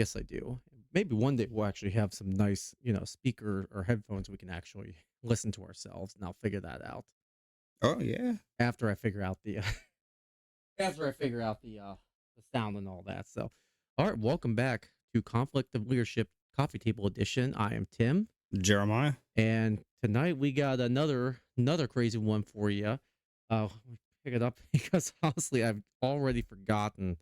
Yes, I do. Maybe one day we'll actually have some nice, speaker or headphones we can actually listen to ourselves, and I'll figure that out Oh yeah. after I figure out the the sound and all that. So, all right, welcome back to Conflict of Leadership Coffee Table Edition. I am Tim, Jeremiah. and tonight we got another crazy one for you. Pick it up because honestly, I've already forgotten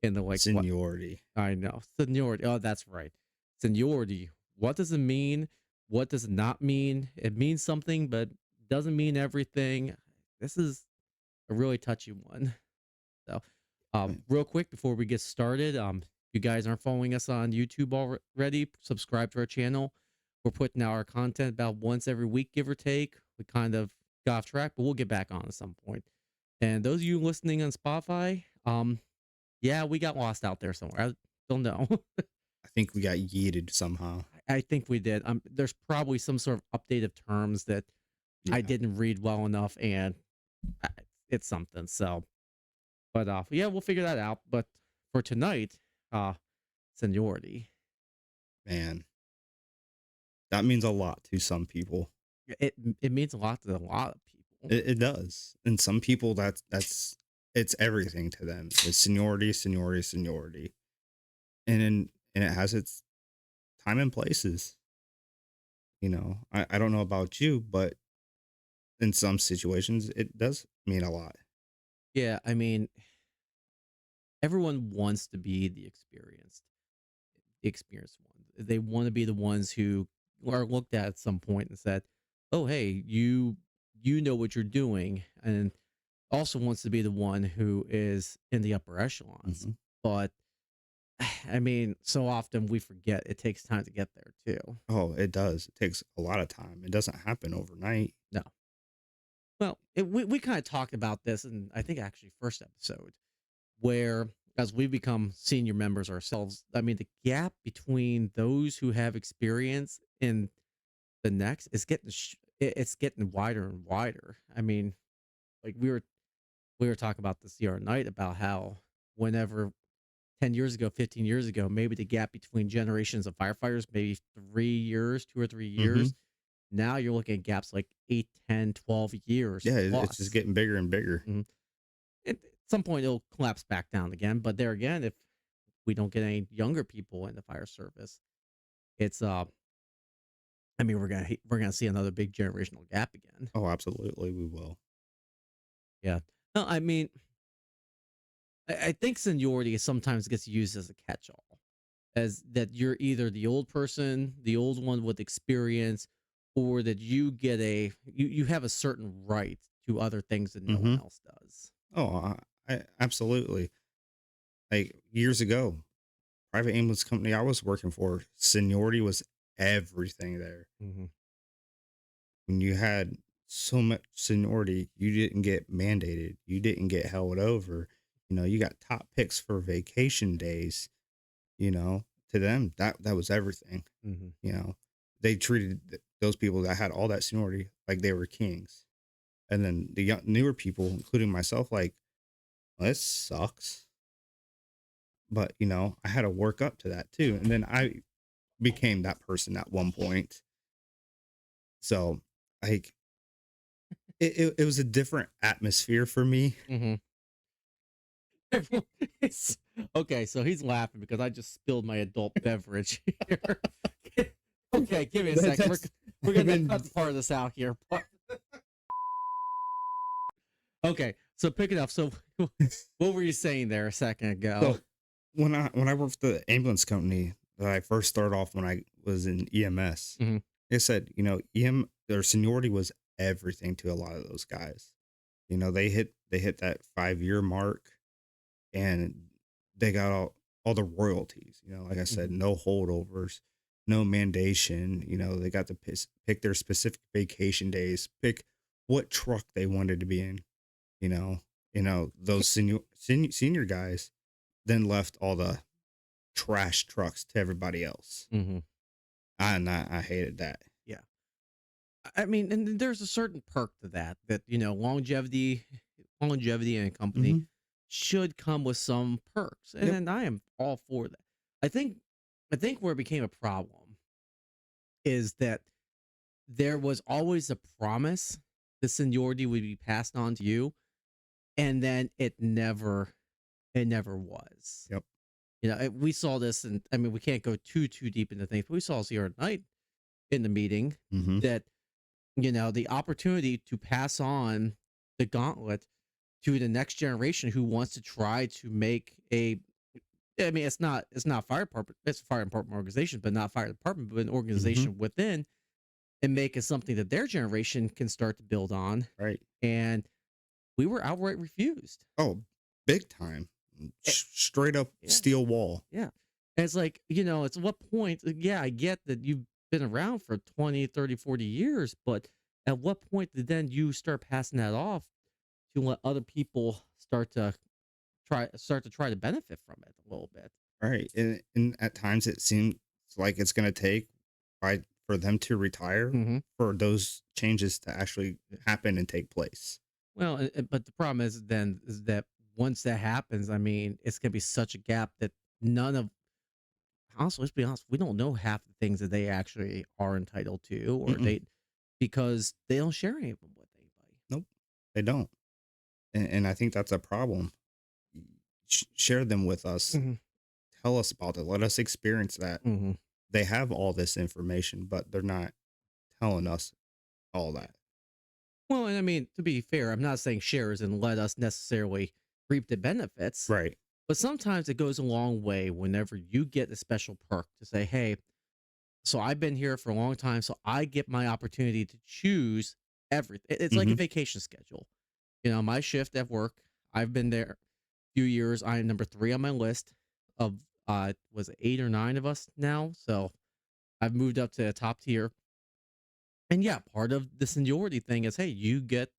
in the like what Seniority. I know. Seniority. Oh, that's right. Seniority. What does it mean? What does it not mean? It means something, but doesn't mean everything. This is a really touchy one. So, real quick before we get started, if you guys aren't following us on YouTube already, subscribe to our channel. We're putting out our content about once every week, give or take. We kind of got off track, but we'll get back on at some point. And those of you listening on Spotify, yeah, we got lost out there somewhere. I don't know. I think we got yeeted somehow. I think we did. There's probably some sort of update of terms that I Yeah. didn't read well enough, and I- it's something. So, but yeah, we'll figure that out. But for tonight, uh, seniority. Man, that means a lot to some people. It it means a lot to a lot of people. It does. And some people that's it's everything to them. It's seniority, seniority, seniority. And it has its time and places. I don't know about you, but in some situations it does mean a lot. Yeah, I mean, everyone wants to be the experienced one. They want to be the ones who are looked at some point and said, "Oh, hey, you know what you're doing," and also wants to be the one who is in the upper echelons. Mhm. But I mean, so often we forget it takes time to get there too. Oh, it does. It takes a lot of time. It doesn't happen overnight. No. Well, we kind of talked about this in, I think, actually, first episode, where as we become senior members ourselves, I mean, the gap between those who have experience in the next is it's getting wider and wider. I mean, like we were talking about this the other night about how whenever 10 years ago, 15 years ago, maybe the gap between generations of firefighters, maybe 3 years, 2 or 3 years. Mhm. Now you're looking at gaps like 8, 10, 12 years Yeah, it's just plus. getting bigger and bigger. Mhm. At some point, it'll collapse back down again. But there again, if we don't get any younger people in the fire service, it's I mean, we're gonna see another big generational gap again. Oh, absolutely, we will. Yeah. No, I mean, I think seniority sometimes gets used as a catch-all, as that you're either the old person, the old one with experience, or that you have a certain right to other things that no one Mhm. else does. Oh, I absolutely. Like, years ago, private ambulance company I was working for, seniority was everything there. Hmm. When you had so much seniority, you didn't get mandated, you didn't get held over. You got top picks for vacation days, to them, that was everything. Hmm. You know, they treated those people that had all that seniority like they were kings. And then the newer people, including myself, like, well, this sucks. But, I had to work up to that too. And then I became that person at one point. So, like, it was a different atmosphere for me. Hmm. Okay, so he's laughing because I just spilled my adult beverage here. Okay, give me a second. We're That's we're I've gonna been cut part of this out here. Okay, so pick it up. So, what were you saying there a second ago? so when I worked for the ambulance company that I first started off when I was in EMS, Hmm. they said, their seniority was everything to a lot of those guys. They hit that 5 year mark, and they got all the royalties. Like I said, Hmm. no holdovers, no mandation. They got to pick their specific vacation days, pick what truck they wanted to be in. You know, those senior guys then left all the trash trucks to everybody else. Hmm. I hated that. Yeah, I mean, and there's a certain perk to that. That longevity in a company Hmm. should come with some perks, and Yep. then I am all for that. I think I think where it became a problem is that there was always a promise the seniority would be passed on to you, and then it never was. Yep. We saw this, and I mean, we can't go too deep into things, but we saw this here at night in the meeting Hmm. that the opportunity to pass on the gauntlet to the next generation who wants to try to make a I mean, it's not fire department, it's a fire department organization, but not fire department, but an Hmm. organization within, and make it something that their generation can start to build on. Right. And we were outright refused. Oh, big time. Eh, Straight up yeah, steel wall. yeah. And it's like, it's what point, yeah, I get that you've been around for 20, 30, 40 years, but at what point did then you start passing that off to let other people start to try to benefit from it a little bit? Right. And at times it seems like it's going to take for them to retire Hmm. for those changes to actually happen and take place. Well, but the problem is that once that happens, I mean, it's gonna be such a gap that none of honestly, let's be honest, we don't know half the things that they actually are entitled to, or Mm-mm. because they don't share any of them with anybody. Nope. They don't. And I think that's a problem. Share them with us. Hmm. Tell us about it. Let us experience that. Hmm. They have all this information, but they're not telling us all Yeah. that. Well, and I mean, to be fair, I'm not saying shares and let us necessarily reap the benefits, Right. but sometimes it goes a long way whenever you get a special perk to say, "Hey, so I've been here for a long time, so I get my opportunity to choose everything." It's like a Hmm. vacation schedule. My shift at work, I've been there a few years. I am number 3 on my list of was it 8 or 9 of us now. So I've moved up to a top tier. And yeah, part of the seniority thing is, hey, you get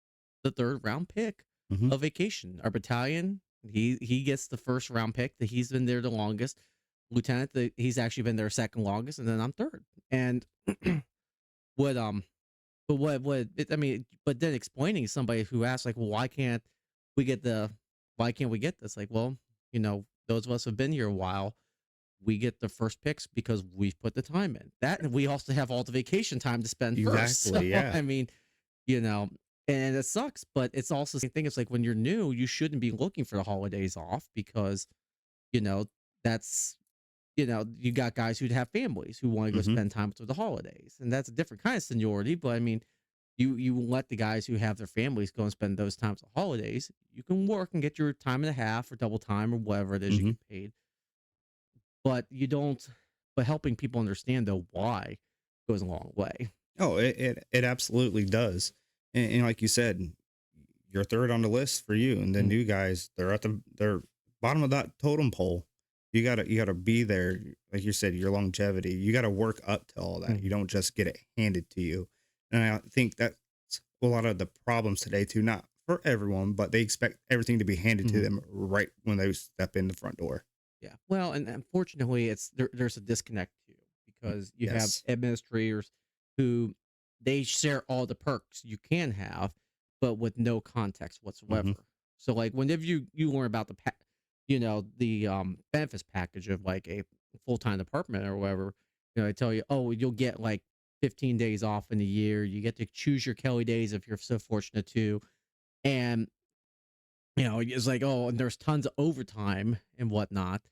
the third round pick Hmm. of vacation. Our battalion, he gets the first round pick that he's been there the longest. Lieutenant, he's actually been there second longest, and then I'm third. And what but I mean, but then explaining to somebody who asks like, well, why can't we get this? Like, well, those of us who've been here a while, we get the first picks because we've put the time in. That, and we also have all the vacation time to spend first. So Exactly. Yeah. I mean, you know, and it sucks, but it's also the same thing. It's like when you're new, you shouldn't be looking for the holidays off because, you know, that's you got guys who'd have families who want to go Hmm. spend time with the holidays. And that's a different kind of seniority. But I mean, you let the guys who have their families go and spend those times on holidays. You can work and get your time and a half or double time or whatever it is you Hmm. get paid. But you don't but helping people understand the why goes a long way. Oh, it absolutely does. And like you said, you're third on the list for you, and the Mm, new guys, they're bottom of that totem pole. You gotta be there, like you said, your longevity. You gotta work up to all that. You mhm, don't just get it handed to you. And I think that's a lot of the problems today too. Not for everyone, but they expect everything to be handed to mhm. them right when they step in the front door. Yeah. Well, and unfortunately, there's a disconnect too because you have Yes. administrators who they share all the perks you can have, but with no context Hmm. whatsoever. So, like, whenever you learn about the benefits package of like a full time department or whatever, they tell you, oh, you'll get like 15 days off in a year. You get to choose your Kelly days if you're so fortunate to, and it's like, oh, and there's tons of overtime and whatnot,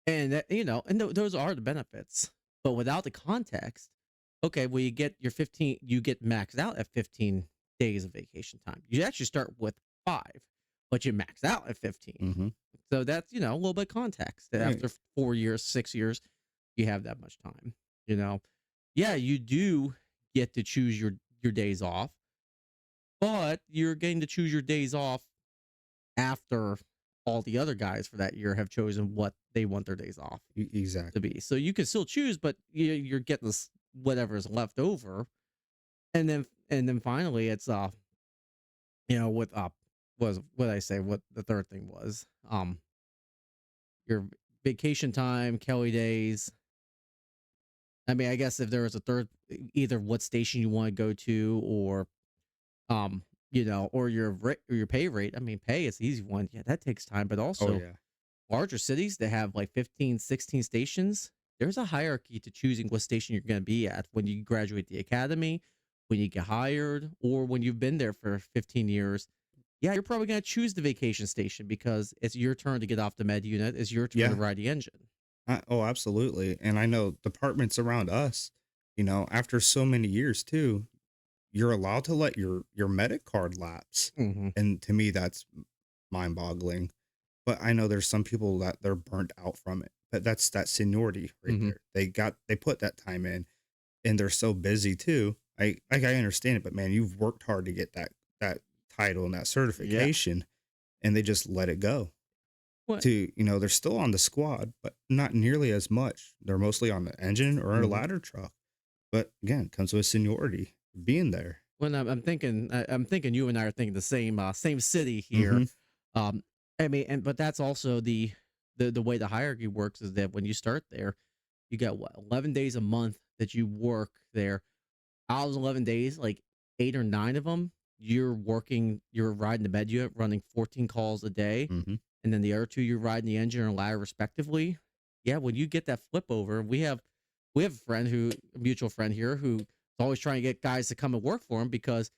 and those are the benefits. But without the context, okay, well, you get maxed out at 15 days of vacation time. You actually start with 5, but you max out at 15. Hmm. So that's, a little bit of context that Right. after 4 years, 6 years, you have that much time. You know, yeah, you do get to choose your days off, but you're getting to choose your days off after all the other guys for that year have chosen what they want their days off to Exactly. be. So you can still choose, but you're getting this whatever is left over, and then finally it's with was what I say what the third thing was your vacation time, Kelly days. I mean, I guess if there was a third, either what station you want to go to, or your pay rate. I mean, pay is the easy one. Yeah, that takes time, but Oh also yeah. larger cities that have like 15, 16 stations. there's a hierarchy to choosing what station you're going to be at when you graduate the academy, when you get hired, or when you've been there for 15 years. Yeah, you're probably going to choose the vacation station because it's your turn to get off the med unit. It's your turn to Yeah. ride the engine. Oh, absolutely. And I know departments around us, after so many years too, you're allowed to let your medic card lapse. Hmm. And to me, that's mind boggling. But I know there's some people that they're burnt out from it. But that's that seniority right Hmm. there. They put that time in and they're so busy too. I understand it, but man, you've worked hard to get that title and that Yeah. certification and they just let it go. What? They're still on the squad, but not nearly as much. They're mostly on the engine or a Hmm. ladder truck. But again, it comes with seniority, being there. When I'm thinking you and I are thinking the same city here. Hmm. Um, I mean, but that's also the way the hierarchy works is that when you start there, you got what 11 days a month that you work there. Out of those 11 days, like 8 or 9 of them, you're riding the med unit, running 14 calls a day, Hmm. and then the other two you're riding the engine and ladder respectively. Yeah, when you get that flip over, we have a mutual friend here who's always trying to get guys to come and work for him because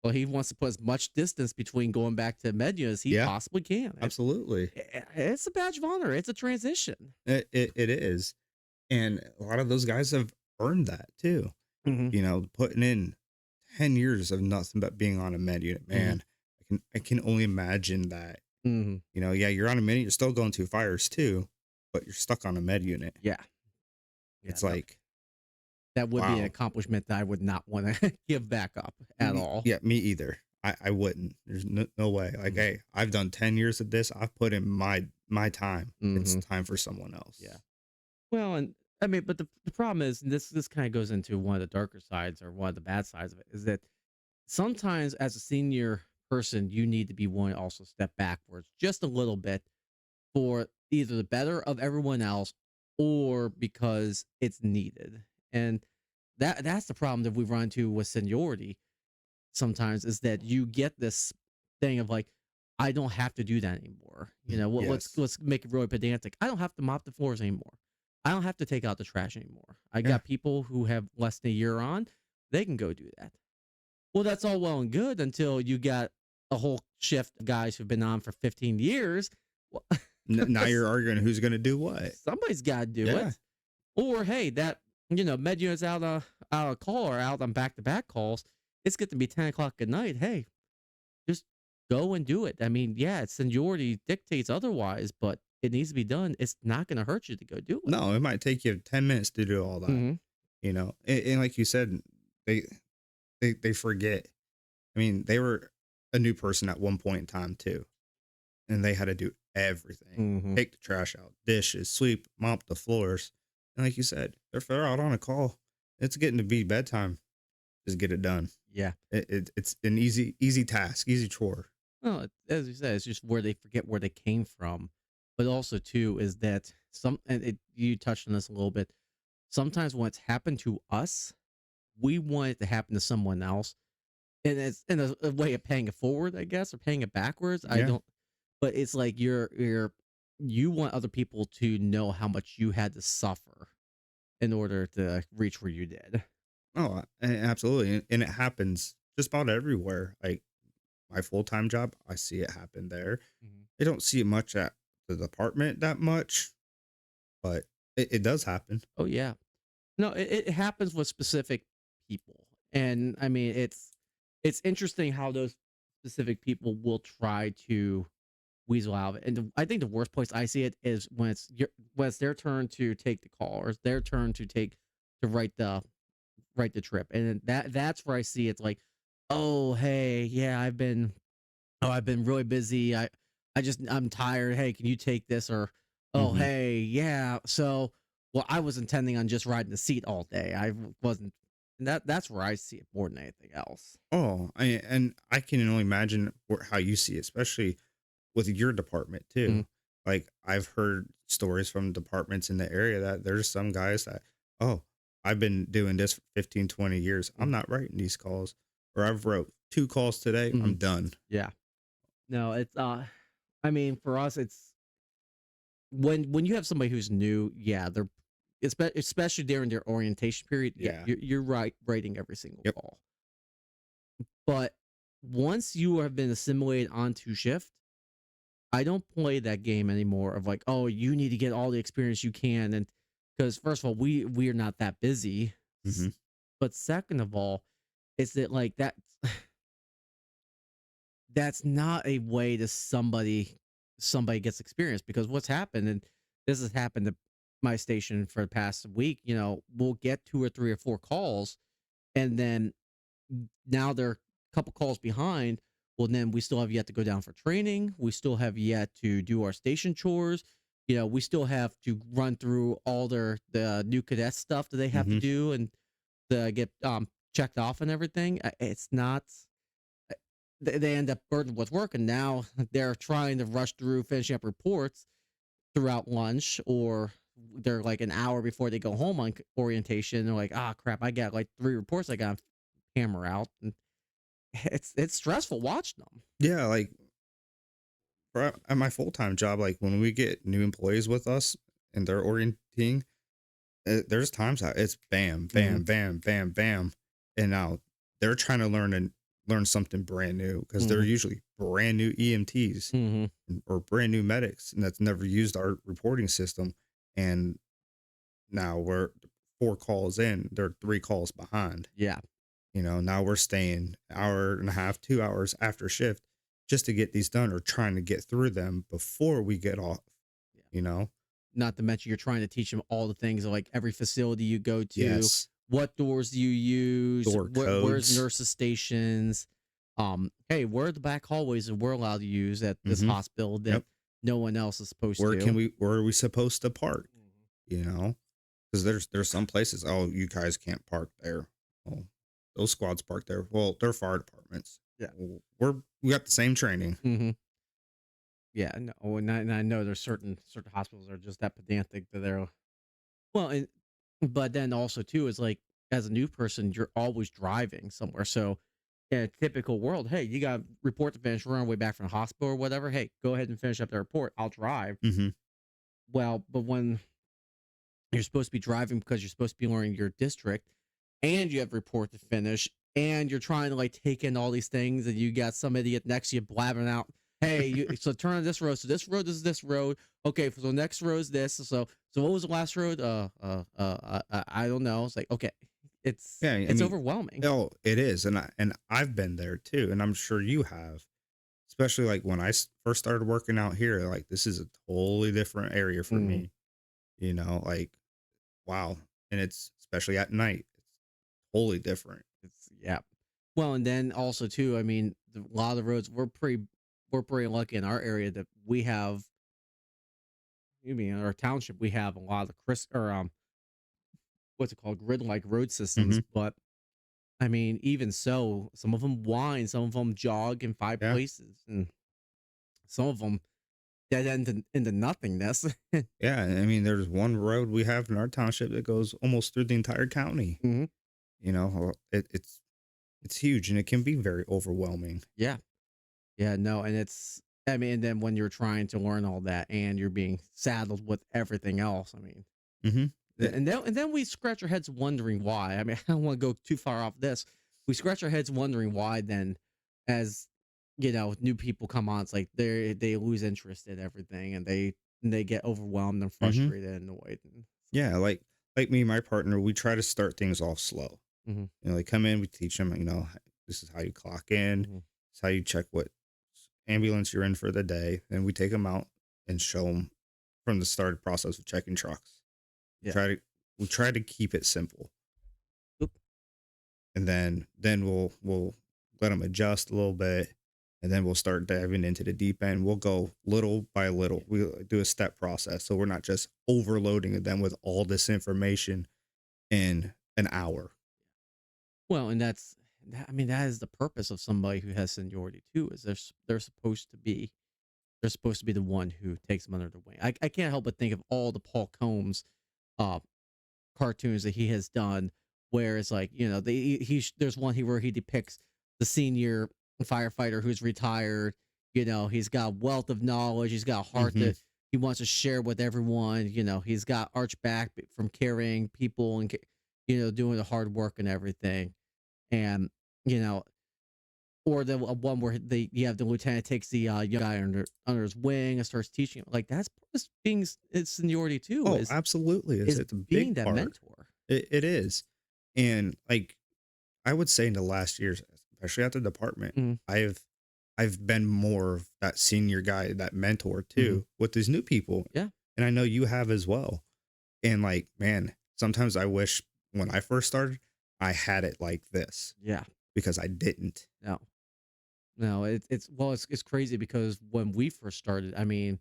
well he wants to put as much distance between going back to med unit as he Yeah, possibly can. absolutely. It's a badge of honor. It's a transition. It is. And a lot of those guys have earned that too. Hmm. Putting in 10 years of nothing but being on a med unit, Hmm. man. I can only imagine that. Hmm. Yeah, you're on a minute, you're still going through fires too, but you're stuck on a med unit. Yeah. Yeah. It's No, like, that would be an wow. accomplishment that I would not want to give back up at all. Yeah, me either. I wouldn't. There's no way. Like, hey, I've done 10 years of this. I've put in my time. It's Mm-hmm. time for someone Yeah. else. Well, and I mean, but the problem is, and this kind of goes into one of the darker sides or one of the bad sides of it, is that sometimes as a senior person, you need to be willing to also step backwards just a little bit for either the better of everyone else or because it's needed. And that's the problem that we run into with seniority sometimes is that you get this thing of like, I don't have to do that anymore. Yes. Let's make it really pedantic. I don't have to mop the floors anymore. I don't have to take out the trash anymore. I Yeah. got people who have less than a year on, they can go do that. Well, that's all well and good until you got a whole shift of guys who've been on for 15 years. Well, Now you're arguing who's going to do what. somebody's got to do Yeah. it. Or hey, that med unit's out of call or out on back to back calls. It's getting to be 10 o'clock at night. Hey, just go and do it. I mean, yeah, seniority dictates otherwise, but it needs to be done. It's not going to hurt you to go do it. No, it might take you 10 minutes to do all that. Hmm. And like you said, they they forget. I mean, they were a new person at one point in time too, and they had to do everything. Hmm. Take the trash out, dishes, sweep, mop the floors. And like you said, if they're out on a call, it's getting to be bedtime. Just get it done. Yeah. It's an easy task, easy chore. Well, as you said, it's just where they forget where they came from. But also, too, is that you touched on this a little bit. Sometimes when it's happened to us, we want it to happen to someone else. And it's in a way of paying it forward, I guess, or paying it backwards. I Yeah. don't, but it's like you want other people to know how much you had to suffer in order to reach where you did. Oh, absolutely. And it happens just about everywhere. Like my full time job, I see it happen there. Mhm. I don't see it much at the department that much, but it does happen. Oh yeah. No, it happens with specific people. And I mean it's interesting how those specific people will try to weasel out of it. And I think the worst place I see it is when it's their turn to take the call or it's their turn to write the trip. And then that's where I see it's like, oh hey, yeah, I've been really busy. I'm tired. Hey, can you take this? Or oh Hmm. hey, yeah. So well, I was intending on just riding the seat all day. I wasn't and that's where I see it more than anything else. Oh, and I can only imagine how you see it, especially with your department Mhm. too. Like I've heard stories from departments in the area that there's some guys that, oh, I've been doing this for 15, 20 years. I'm Mhm. not writing these calls. Or I've wrote 2 calls today. I'm Mhm. done. Yeah. No, it's I mean, for us it's when you have somebody who's new, yeah, especially during their orientation period. Yeah, Yeah. you're right, rating every single Yep. call. But once you have been assimilated onto shift, I don't play that game anymore of like, oh, you need to get all the experience you can. And because first of all, we're not that busy. Hmm. But second of all, is that like that's not a way to somebody gets experience because what's happened, and this has happened to my station for the past week, we'll get two or three or four calls, and then now they're a couple calls behind. Well, then we still have yet to go down for training. We still have yet to do our station chores. We still have to run through all the new cadet stuff that they have to Hmm. do and to get checked off and everything. It's not. They end up burdened with work, and now they're trying to rush through finishing up reports throughout lunch, or they're like an hour before they go home on orientation. They're like, ah, crap, I got like three reports I got to hammer out, and it's stressful watching them. Yeah, like at my full time job, like when we get new employees with us and they're orienting, there's times that it's bam, Hmm. bam, bam, bam, bam, and now they're trying to learn something brand new because they're Hmm. usually brand new EMTs Hmm. or brand new medics and that's never used our reporting system, and now we're 4 calls in, they're 3 calls behind. Yeah, Now we're staying hour and a half, 2 hours after shift just to get these done or trying to get through them before we get off, yeah. you know? Not to mention you're trying to teach them all the things of like every facility you go to, Yes. what doors do you use, Door where's codes. nurses stations, hey, where are the back hallways that we're allowed to use at this Hmm. hospital that Yep. no one else is supposed to. Where are we supposed to park? Mhm. You know? Because there's some places, oh, you guys can't park there. Well, those squads park there. Well, they're fire departments. Yeah. We got the same training. Hmm. Yeah, no, and I know there's certain hospitals that are just that pedantic that they're well, and but then also too is like as a new person, you're always driving somewhere. So in a typical world, hey, you got to report to finish, we're on our way back from the hospital or whatever. Hey, go ahead and finish up the report. I'll drive. Hmm. Well, but when you're supposed to be driving because you're supposed to be learning your district and you have a report to finish and you're trying to like take in all these things and you got some idiot next to you blabbing out, hey, so turn on this road, so this road is this road, okay, so next road is this, so what was the last road, I don't know. It's like, okay, it's Yeah, I it's mean, overwhelming. oh, it is, and I've been there too, and I'm sure you have. Especially like when I first started working out here, like this is a totally different area for Mhm. me. Like wow, and it's especially at night, it's totally different. It's yeah. Well, and then also too, I mean, a lot of the roads we're pretty lucky in our area that we have. You mean in our township, we have a lot of what's it called, grid like road systems. Hmm. But I mean, even so, some of them wind, some of them jog in five Yeah, places, and some of them dead end into nothingness. yeah. I mean, there's one road we have in our township that goes almost through the entire county. Hmm. It's huge and it can be very overwhelming. Yeah, yeah, no, and I mean, and then when you're trying to learn all that and you're being saddled with everything else, I mean, Hmm. and then we scratch our heads wondering why. I mean, I don't want to go too far off this. We scratch our heads wondering why then, as new people come on, it's like they lose interest in everything and they get overwhelmed and Hmm. frustrated and annoyed. And Yeah, like me and my partner, we try to start things off slow. mhm, They come in, we teach them, this is how you clock in, mhm, it's how you check what ambulance you're in for the day. Then we take them out and show them from the start process of checking trucks. We yeah. try to we try to keep it simple, Oop. and then we'll let them adjust a little bit, and then we'll start diving into the deep end. We'll go little by little. Yeah. We do a step process, so we're not just overloading them with all this information in an hour. Well, and I mean, that is the purpose of somebody who has seniority too. Is they're supposed to be the one who takes them under the wing. I can't help but think of all the Paul Combs uh cartoons that he has done, where it's like there's one where he depicts the senior firefighter who's retired. He's got a wealth of knowledge. He's got a heart Hmm. he wants to share with everyone. He's got arch back from carrying people and doing the hard work and everything. And you know, or the one where you have the lieutenant takes the young guy under his wing and starts teaching him. Like that's part of it's seniority too. Oh, Is absolutely. is It's a being big that part. mentor. It is. And like I would say in the last years, especially at the department, Mm, I've been more of that senior guy, that mentor hmm. too, with these new people. Yeah, And I know you have as well. And like, man, sometimes I wish when I first started, I had it like this yeah. because I didn't. No, no. It's crazy because when we first started, I mean,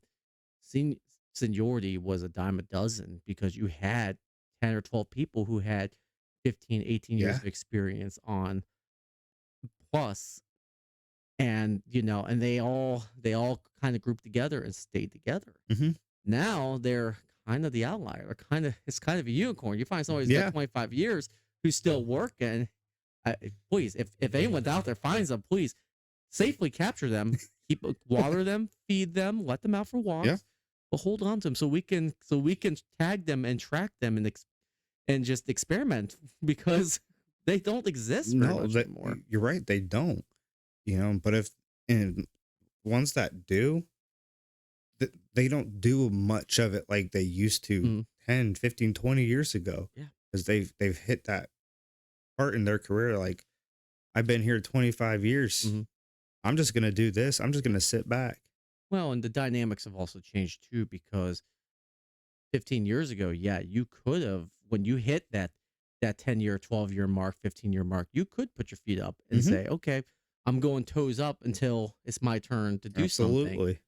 sen- seniority was a dime a dozen because you had 10 or 12 people who had 15, 18 years Yeah. of experience on plus, and they all kind of grouped together and stayed together. Hmm. Now they're kind of the outlier. It's kind of a unicorn. You find somebody who's got Yeah. 25 years who's still working. Please, if anyone's out there finds them, please safely capture them, water them, feed them, let them out for Yeah. walks, but hold on to them so we can tag them and track them and just experiment because they don't exist very No, much that anymore. you're right. They don't, but if, and ones that do, they don't do much of it like they used to Mm, 10, 15, 20 years ago yeah. because they've hit that part in their career. Like, I've been here 25 years. Mhm. I'm just going to do this. I'm just going to sit back. Well, and the dynamics have also changed too because 15 years ago, yeah, you could have when you hit that 10-year, 12-year mark, 15-year mark, you could put your feet up and Hmm. say, "Okay, I'm going toes up until it's my turn to do something." Absolutely.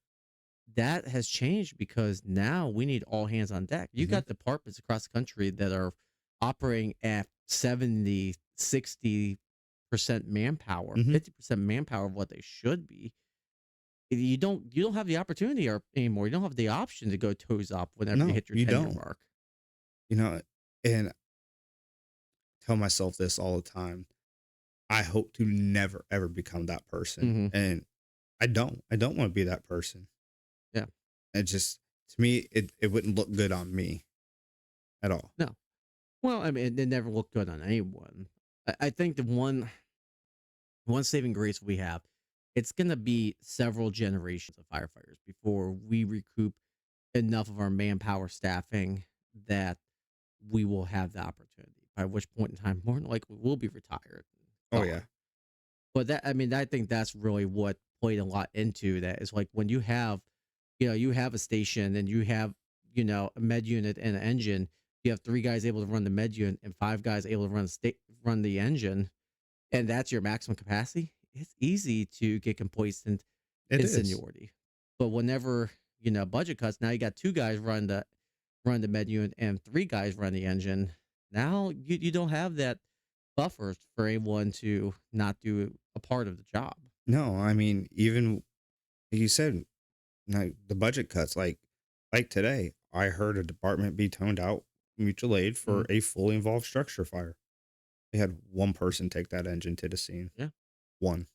That has changed because now we need all hands on deck. You Hmm. got departments across the country that are operating at 70, 60% manpower, Hmm. 50% manpower of what they should be. You don't have the opportunity anymore. You don't have the option to go toes up whenever you No, hit your you 10-year don't. mark. You know, and tell myself this all the time. I hope to never ever become that person. Hmm. And I don't want to be that person. Yeah. It just, to me, it wouldn't look good on me at all. No. Well, I mean, it never looked good on anyone. I think the one saving grace we have, it's going to be several generations of firefighters before we recoup enough of our manpower staffing that we will have the opportunity. By which point in time, more than likely, we'll be retired, Oh yeah. gone. But I mean, I think that's really what played a lot into that. Is like when you have a station and you have, a med unit and an engine. You have three guys able to run the med unit and five guys able to run the engine, and that's your maximum capacity. It's easy to get complacent It in is. seniority. But whenever, budget cuts, now you got two guys run the med unit and three guys run the engine. Now you don't have that buffer for anyone to not do a part of the job. No, I mean, even like you said, like the budget cuts, like today, I heard a department be toned out mutual aid Mhm. for a fully involved structure fire. They had one person take that engine to the scene. Yeah, One.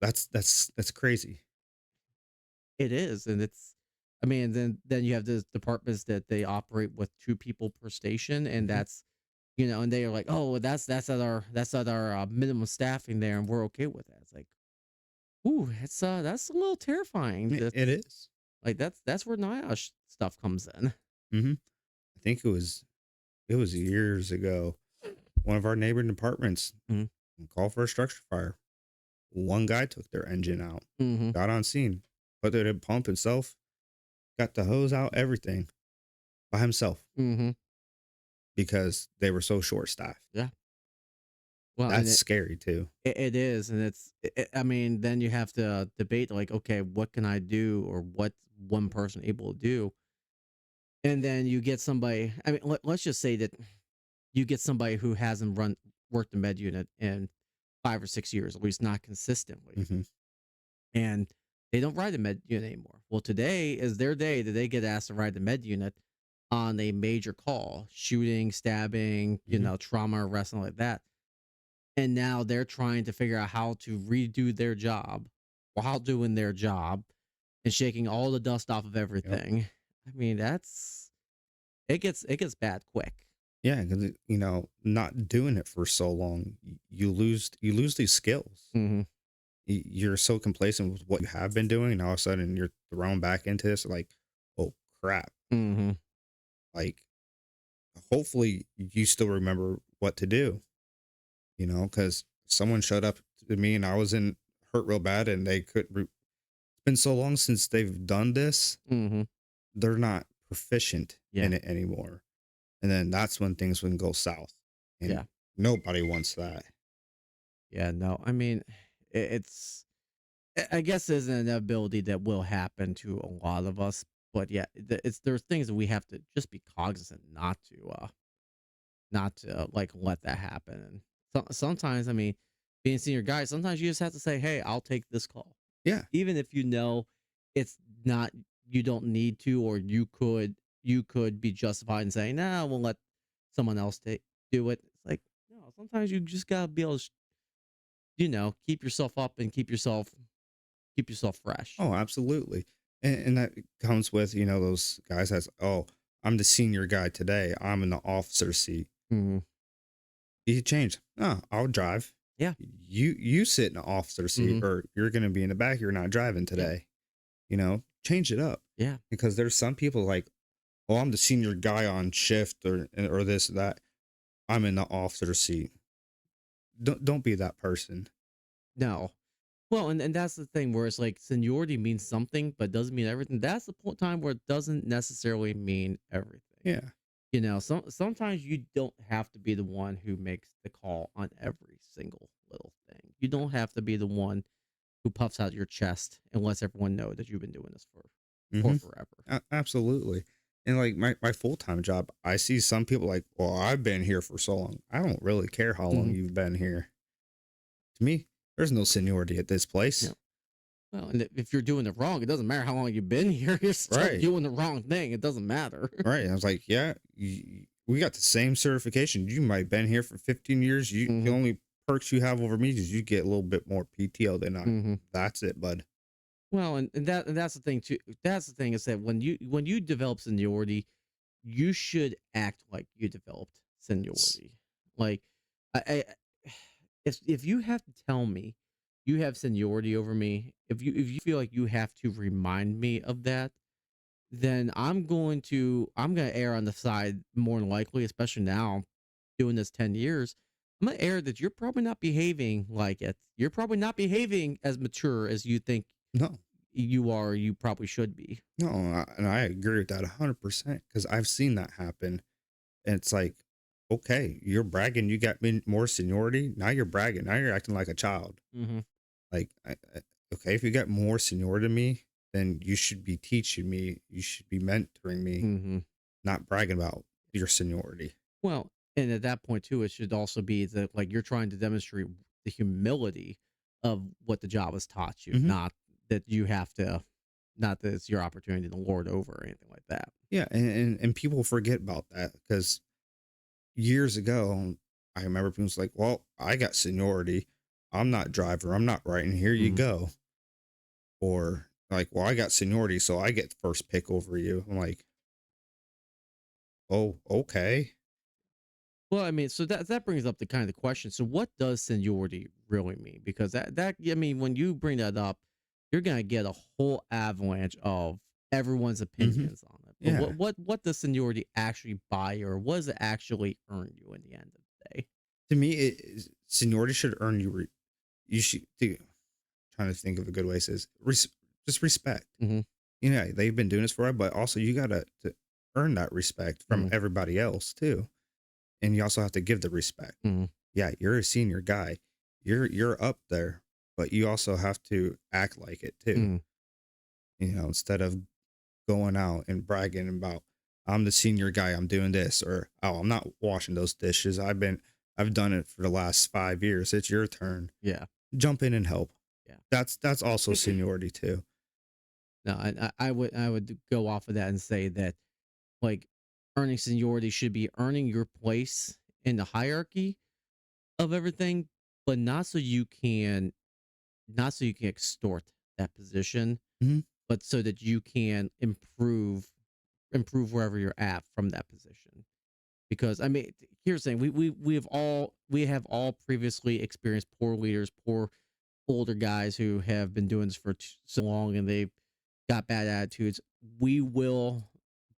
That's crazy. it is, and I mean, then you have the departments that they operate with two people per station, and Mhm. and they are like, oh, well, that's at our minimum staffing there, and we're okay with that. It's like, ooh, that's a little terrifying. It is. Like that's where NIOSH stuff comes in. Mhm. I think it was years ago. One of our neighboring departments Mhm. called for a structure fire. One guy took their engine out, Mhm. got on scene, put it in pump himself, got the hose out, everything by himself Mhm. because they were so short staffed. Yeah. Well, and That's scary too. it is, and I mean, then you have to debate like, okay, what can I do, or what's one person able to do, and then you get somebody. I mean, let's just say that you get somebody who hasn't worked the med unit in 5 or 6 years, at least not consistently, Hmm. and they don't ride the med unit anymore. Well, today is their day that they get asked to ride the med unit on a major call, shooting, stabbing, Hmm. trauma, arrest, and like that. And now they're trying to figure out how to redo their job while doing their job. and shaking all the dust off of Yep. everything. I mean, that's it gets bad quick. Yeah, because not doing it for so long, you lose these skills. Mhm. You're so complacent with what you have been doing, and all of a sudden you're thrown back into this like, oh crap! Mhm. Like, hopefully you still remember what to do. Because someone showed up to me and I was in hurt real bad, and they could. It's been so long since they've done this, Mhm. they're not proficient Yeah. in it anymore, and then that's when things can go south, Yeah. and nobody wants that. Yeah, no. I mean, it's I guess there's an inevitability that will happen to a lot of us, but yeah, there's things that we have to just be cognizant not to like let that happen. And sometimes, I mean, being a senior guy, sometimes you just have to say, "Hey, I'll take this call," Yeah. even if you know it's not you don't need to, or you could be justified in saying, "Nah, we'll let someone else take do it." It's like no, sometimes you just gotta be able to, keep yourself up and keep yourself fresh. Oh, absolutely. And that comes with, those guys that's, oh, I'm the senior guy today. I'm in the officer seat. Mhm. You change. No, I'll drive. Yeah. You sit in the officer seat, Mhm. or you're gonna be in the back, you're not driving Yeah. today. Change it up. Yeah. Because there's some people like, oh, I'm the senior guy on shift, or this or that. I'm in the officer seat. Don't be that person. No. Well, and that's the thing where it's like seniority means something, but doesn't mean everything. That's the time where it doesn't necessarily mean everything. Yeah. Sometimes you don't have to be the one who makes the call on every single little thing. You don't have to be the one who puffs out your chest and lets everyone know that you've been doing this for Hmm. forever. Absolutely. And like my full time job, I see some people like, well, I've been here for so long. I don't really care how long Hmm. you've been here. To me, there's no seniority at this Yeah. place. Well, and if you're doing it wrong, it doesn't matter how long you've been here. You're still Right. doing the wrong thing. It doesn't matter. Right. And I was like, yeah, we got the same certification. You might have been here for 15 years. The Hmm. only perks you have over me is you get a little bit more PTO than I. Hmm. That's it, bud. Well, and that's the thing too. That's the thing is that when you develop seniority, you should act like you developed seniority. Like, I if you have to tell me you have seniority over me, if you feel like you have to remind me of that, then I'm gonna err on the side more than likely, especially now doing this 10 years. I'm gonna err that you're probably not behaving like it. You're probably not behaving as mature as you think No, you are. Or you probably should be. no. And I agree with that 100% because I've seen that happen. And it's like, okay, you're bragging, you got more seniority. Now you're bragging. Now you're acting like a child. Hmm. Like, okay, if you got more seniority than me, then you should be teaching me. You should be mentoring me, Hmm. not bragging about your seniority. Well, and at that point too, it should also be that like you're trying to demonstrate the humility of what the job has taught you, Hmm. not that you have to, not that it's your opportunity to lord over or anything like that. Yeah, and people forget about that because years ago, I remember people was like, "Well, I got seniority. I'm not driver. I'm not writing. Here you Hmm. go." Or like, "Well, I got seniority, so I get first pick over you." I'm like, "Oh, okay." Well, I mean, so that brings up the kind of the question. So, what does seniority really mean? Because that I mean, when you bring that up, you're gonna get a whole avalanche of everyone's Hmm. opinions on it. But Yeah. what does seniority actually buy you, or what does it actually earn you in the end of the day? To me, seniority should earn you. You should. Trying to think of a good way says just respect. Hmm. They've been doing this for a while, but also you gotta to earn that respect from Hmm. everybody else too, and you also have to give the respect. Hmm. Yeah, you're a senior guy, you're up there, but you also have to act like it too. Hmm. Instead of going out and bragging about, I'm the senior guy, I'm doing this, or oh, I'm not washing those dishes. I've done it for the last 5 years. It's your turn. Yeah. Jump in and help. Yeah. That's also seniority too. No, I would go off of that and say that like earning seniority should be earning your place in the hierarchy of everything, but not so you can extort that position, but so that you can improve wherever you're at from that position. Because I mean, here's the thing: we have all previously experienced poor leaders, poor older guys who have been doing this for so long, and they've got bad attitudes. We will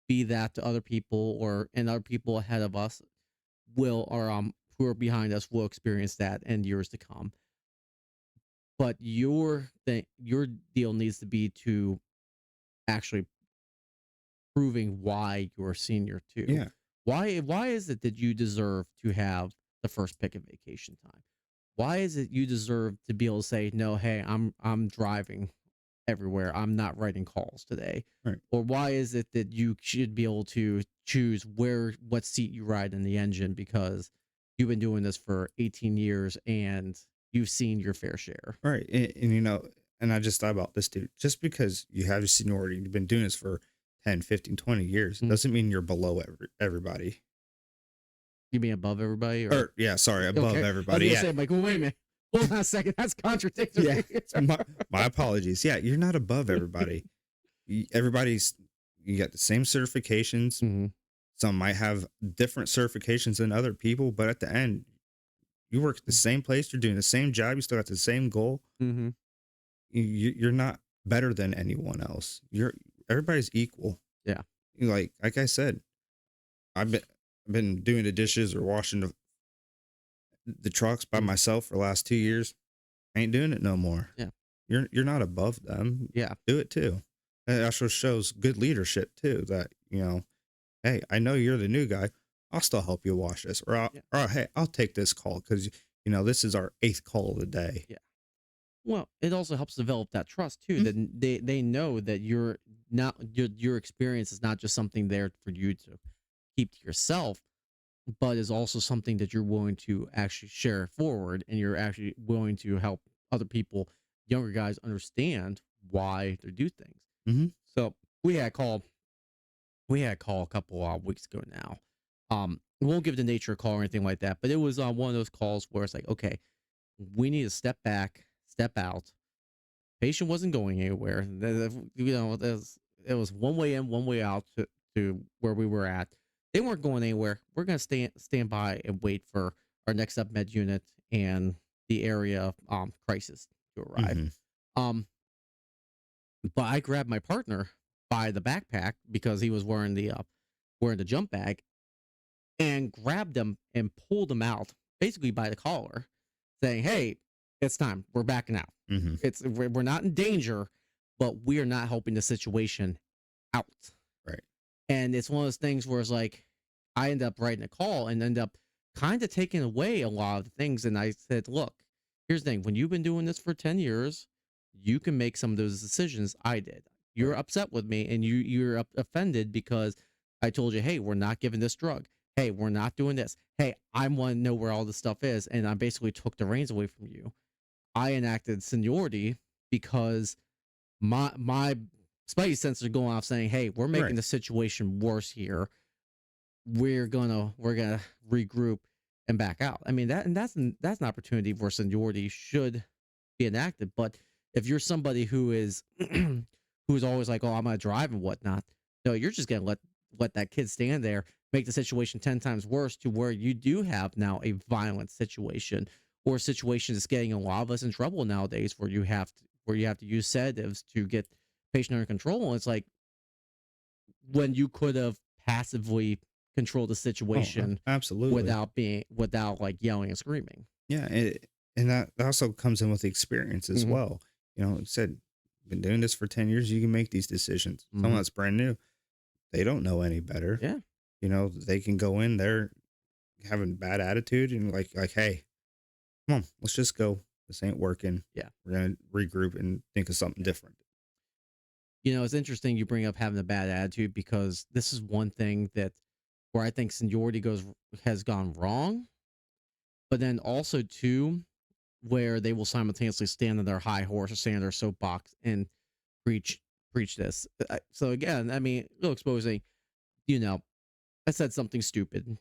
be that to other people, and other people ahead of us will, or who are behind us will experience that in years to come. But your deal needs to be to actually proving why you're a senior too. Yeah. Why is it that you deserve to have the first pick of vacation time? Why is it you deserve to be able to say, no, hey, I'm driving everywhere. I'm not writing calls today. Right. Or why is it that you should be able to choose what seat you ride in the engine because you've been doing this for 18 years and you've seen your fair share? Right. And and I just thought about this, dude. Just because you have a seniority, you've been doing this for 10, 15, 20 years, Mm. doesn't mean you're below everybody. You mean above everybody or Or, yeah, sorry, above okay? I was everybody. gonna Yeah. say, I'm like, well, wait a minute. Hold on a second. That's Yeah. contradictory. My apologies. Yeah. You're not above everybody. Everybody's, you got the same certifications. Mhm. Some might have different certifications than other people, but at the end, you work at the same place. You're doing the same job. You still got the same goal. Mhm. You're not better than anyone else. Everybody's equal. Yeah. Like I said, I've been doing the dishes or washing the trucks by Mhm. myself for the last 2 years. I ain't doing it no more. Yeah. You're not above them. Yeah. Do it too. And it also shows good leadership too. That hey, I know you're the new guy. I'll still help you wash this, Yeah. hey, I'll take this call because this is our eighth call of the day. Yeah. Well, it also helps develop that trust too. Mm, That they know that you're not your experience is not just something there for you to keep to yourself, but is also something that you're willing to actually share forward, and you're actually willing to help other people, younger guys, understand why they do things. mhm, So we had a call a couple weeks ago now. We won't give the nature of call or anything like that, but it was one of those calls where it's like, okay, we need to step back, step out. Patient wasn't going anywhere. It was one way in, one way out to where we were at. They weren't going anywhere. We're gonna stand by and wait for our next up med unit and the area crisis to arrive. mhm. Um, but I grabbed my partner by the backpack because he was wearing the jump bag, and grabbed him and pulled him out basically by the collar, saying, "Hey, it's time. We're backing out. Mhm. We're not in danger, but we are not helping the situation out." Right. And it's one of those things where it's like I end up writing a call and end up kind of taking away a lot of the things. And I said, "Look, here's the thing. When you've been doing this for 10 years, you can make some of those decisions I did. You're Right. upset with me, and you're offended because I told you, hey, we're not giving this drug. Hey, we're not doing this. Hey, I want to know where all this stuff is, and I basically took the reins away from you. I enacted seniority because my spidey senses are going off saying, "Hey, we're making Right. the situation worse here. We're gonna regroup and back out." I mean that's an opportunity where seniority should be enacted. But if you're somebody who is who's always like, "Oh, I'm gonna drive and whatnot," no, you're just gonna let that kid stand there, make the situation 10 times worse to where you do have now a violent situation or a situation that's getting a lot of us in trouble nowadays, where you have to use sedatives to get patient under control. And it's like when you could have passively controlled the Oh, situation absolutely. without like yelling and screaming. Yeah, and that also comes in with experience as Hmm. well. Like I said, been doing this for 10 years, you can make these decisions. Someone Hmm. that's brand new, they don't know any better. Yeah. They can go in there having bad attitude and hey, come on, let's just go. This ain't working. Yeah. We're gonna regroup and think of something different. It's interesting you bring up having a bad attitude because this is one thing that where I think seniority has gone wrong, but then also too where they will simultaneously stand on their high horse or stand on their soapbox and preach preach this. So again, I mean, a little exposing. You know, I said something stupid a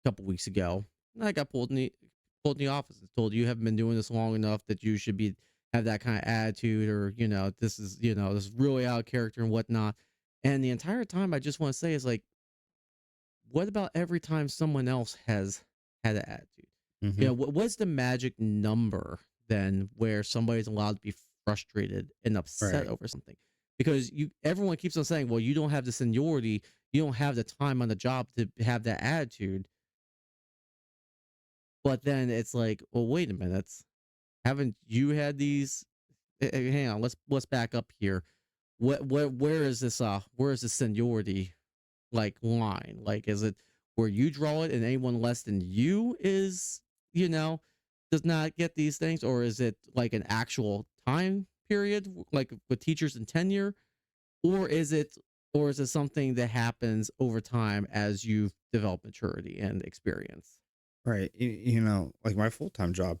couple weeks ago. And I got pulled in the office and told you haven't been doing this long enough that you should be have that kind of attitude, or this is this is really out of character and whatnot. And the entire time, I just want to say is like, what about every time someone else has had an attitude? Hmm. What's the magic number then where somebody's allowed to be frustrated and upset Right. over something? Because everyone keeps on saying, well, you don't have the seniority, you don't have the time on the job to have that attitude. But then it's like, well, wait a minute. Haven't you had these? Hang on, let's back up here. Where is this? Where is the seniority like line? Like, is it where you draw it, and anyone less than you is you know does not get these things, or is it like an actual time period, like with teachers in tenure, or is it something that happens over time as you develop maturity and experience? Right. Like my full time job,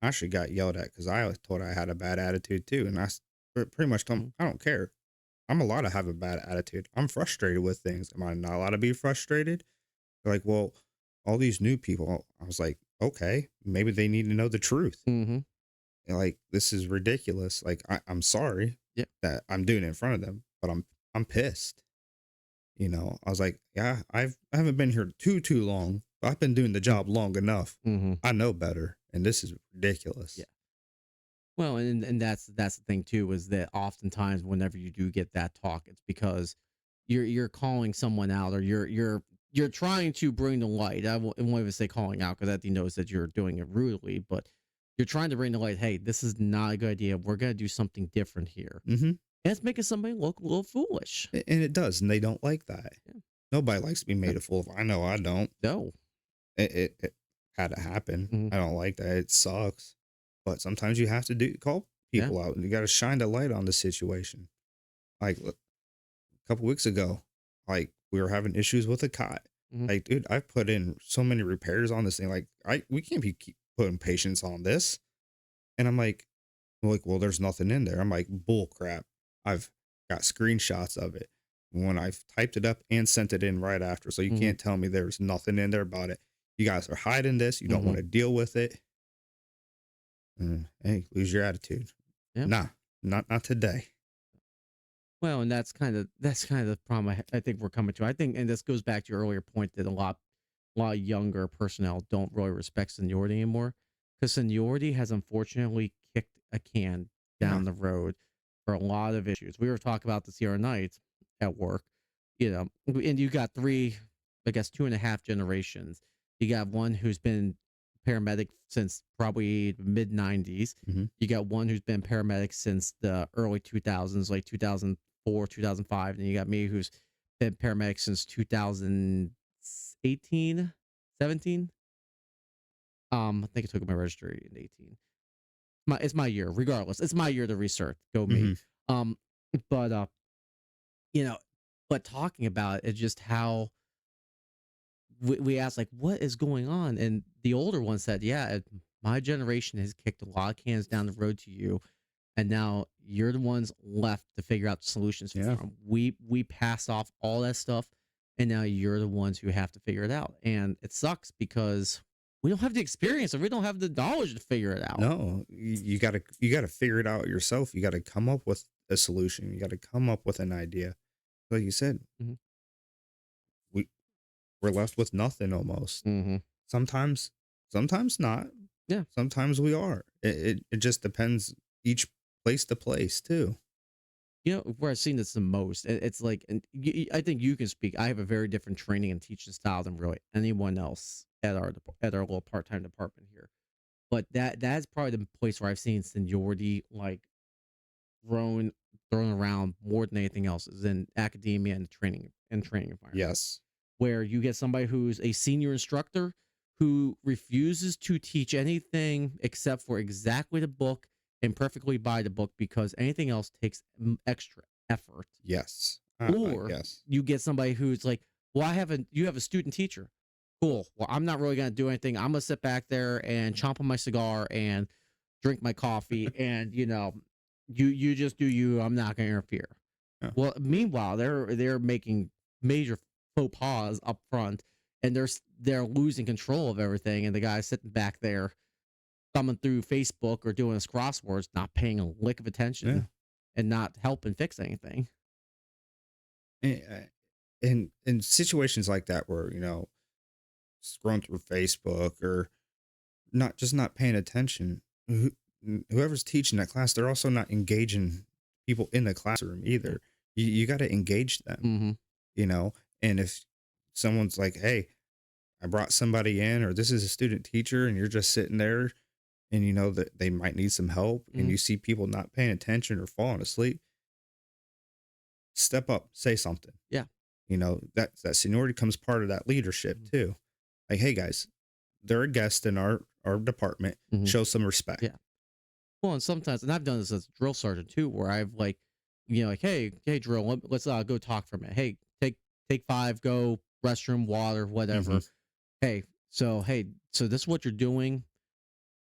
I actually got yelled at because I was told I had a bad attitude too, and pretty much told 'em, Mhm. I don't care. I'm allowed to have a bad attitude. I'm frustrated with things. Am I not allowed to be frustrated? They're like, well, all these new people. I was like, okay, maybe they need to know the truth. Mhm. And, like, this is ridiculous. Like, I'm sorry Yep. that I'm doing it in front of them, but I'm pissed. I was like, yeah, I haven't been here too long. But I've been doing the job long enough. Mhm. I know better, and this is Yeah. ridiculous. Well, and that's the thing too, is that oftentimes whenever you do get that talk, it's because you're calling someone out, or you're trying to bring the light. I won't even say calling out, because Eddie knows that you're doing it rudely, but you're trying to bring the light. Hey, this is not a good idea. We're gonna do something different here, Hmm. and it's making somebody look a little foolish. And it does, and they don't like that. Yeah. Nobody likes to be No. made a fool of. I know I don't. No. It had to happen. Mhm. I don't like that. It sucks. But sometimes you have to call Yeah. people out, and you got to shine the light on the situation. Like a couple weeks ago, like we were having issues with a cot. Mhm. Like, dude, I've put in so many repairs on this thing. Like, we can't be keep putting patience on this. And I'm like, well, there's nothing in there. I'm like, bull crap. I've got screenshots of it when I've typed it up and sent it in right after. So you Mhm. can't tell me there's nothing in there about it. You guys are hiding this. You don't want Mhm. to deal with it. Hey, lose your attitude. Yeah. Nah, not today. Well, and that's kind of the problem I think we're coming to. I think, and this goes back to your earlier point, that a lot of younger personnel don't really respect seniority anymore, because seniority has unfortunately kicked a can Yeah. down the road for a lot of issues. We were talking about this the other night at work, and you got three, I guess, two and a half generations. You got one who's been paramedic since probably mid 90s. Hmm. You got one who's been paramedic since the early 2000s, like 2004, 2005. And you got me, who's been paramedic since 2018, 17. I think I took my registry in 18. It's my year, regardless. It's my year to restart. Go me. Hmm. Um, but you know, but talking about it, it's just how we asked, like, what is going on, and the older one said, yeah, my generation has kicked a lot of cans down the road to you, and now you're the ones left to figure out the solutions Yeah. for 'em. We passed off all that stuff, and now you're the ones who have to figure it out, and it sucks because we don't have the experience, or we don't have the knowledge to figure it out. No, you gotta figure it out yourself. You gotta come up with a solution. You gotta come up with an idea. Like you said, Mhm. we we're left with nothing almost. Mhm. Sometimes, sometimes not. Yeah. Sometimes we are. It just depends each place to place too. Where I've seen this the most, it's like, and I think you can speak. I have a very different training and teaching style than really anyone else at our little part time department here. But that's probably the place where I've seen seniority like thrown thrown around more than anything else, is in academia and training environment, Yes. where you get somebody who's a senior instructor who refuses to teach anything except for exactly the book and perfectly by the book, because anything else takes extra effort. Yes. Or Yes. you get somebody who's like, well, you have a student teacher. Cool. Well, I'm not really going to do anything. I'm going to sit back there and chomp on my cigar and drink my coffee. And, you just do you. I'm not going to interfere. Yeah. Well, meanwhile, they're making major faux pas up front, and they're losing control of everything. And the guy's sitting back there, thumbing through Facebook or doing his crosswords, not paying a lick of Yeah. attention and not helping fix anything. And, in situations like that where, scrolling through Facebook or not paying attention, whoever's teaching that class, they're also not engaging people in the classroom Yeah. either. You got to engage them, Hmm. you know? And if someone's like, hey, I brought somebody in, or this is a student teacher, and you're just sitting there and you know that they might need some help, and Hmm. you see people not paying attention or falling asleep, step up, say something. Yeah. That seniority comes part of that leadership Hmm. too. Like, hey guys, they're a guest in our department. Hmm. Show some respect. Yeah. Well, and sometimes, and I've done this as a drill sergeant too, where I've like, like, hey, drill, let's go talk for a minute. Hey, take five, go restroom, water, Hmm. whatever. Hey, so this is what you're doing,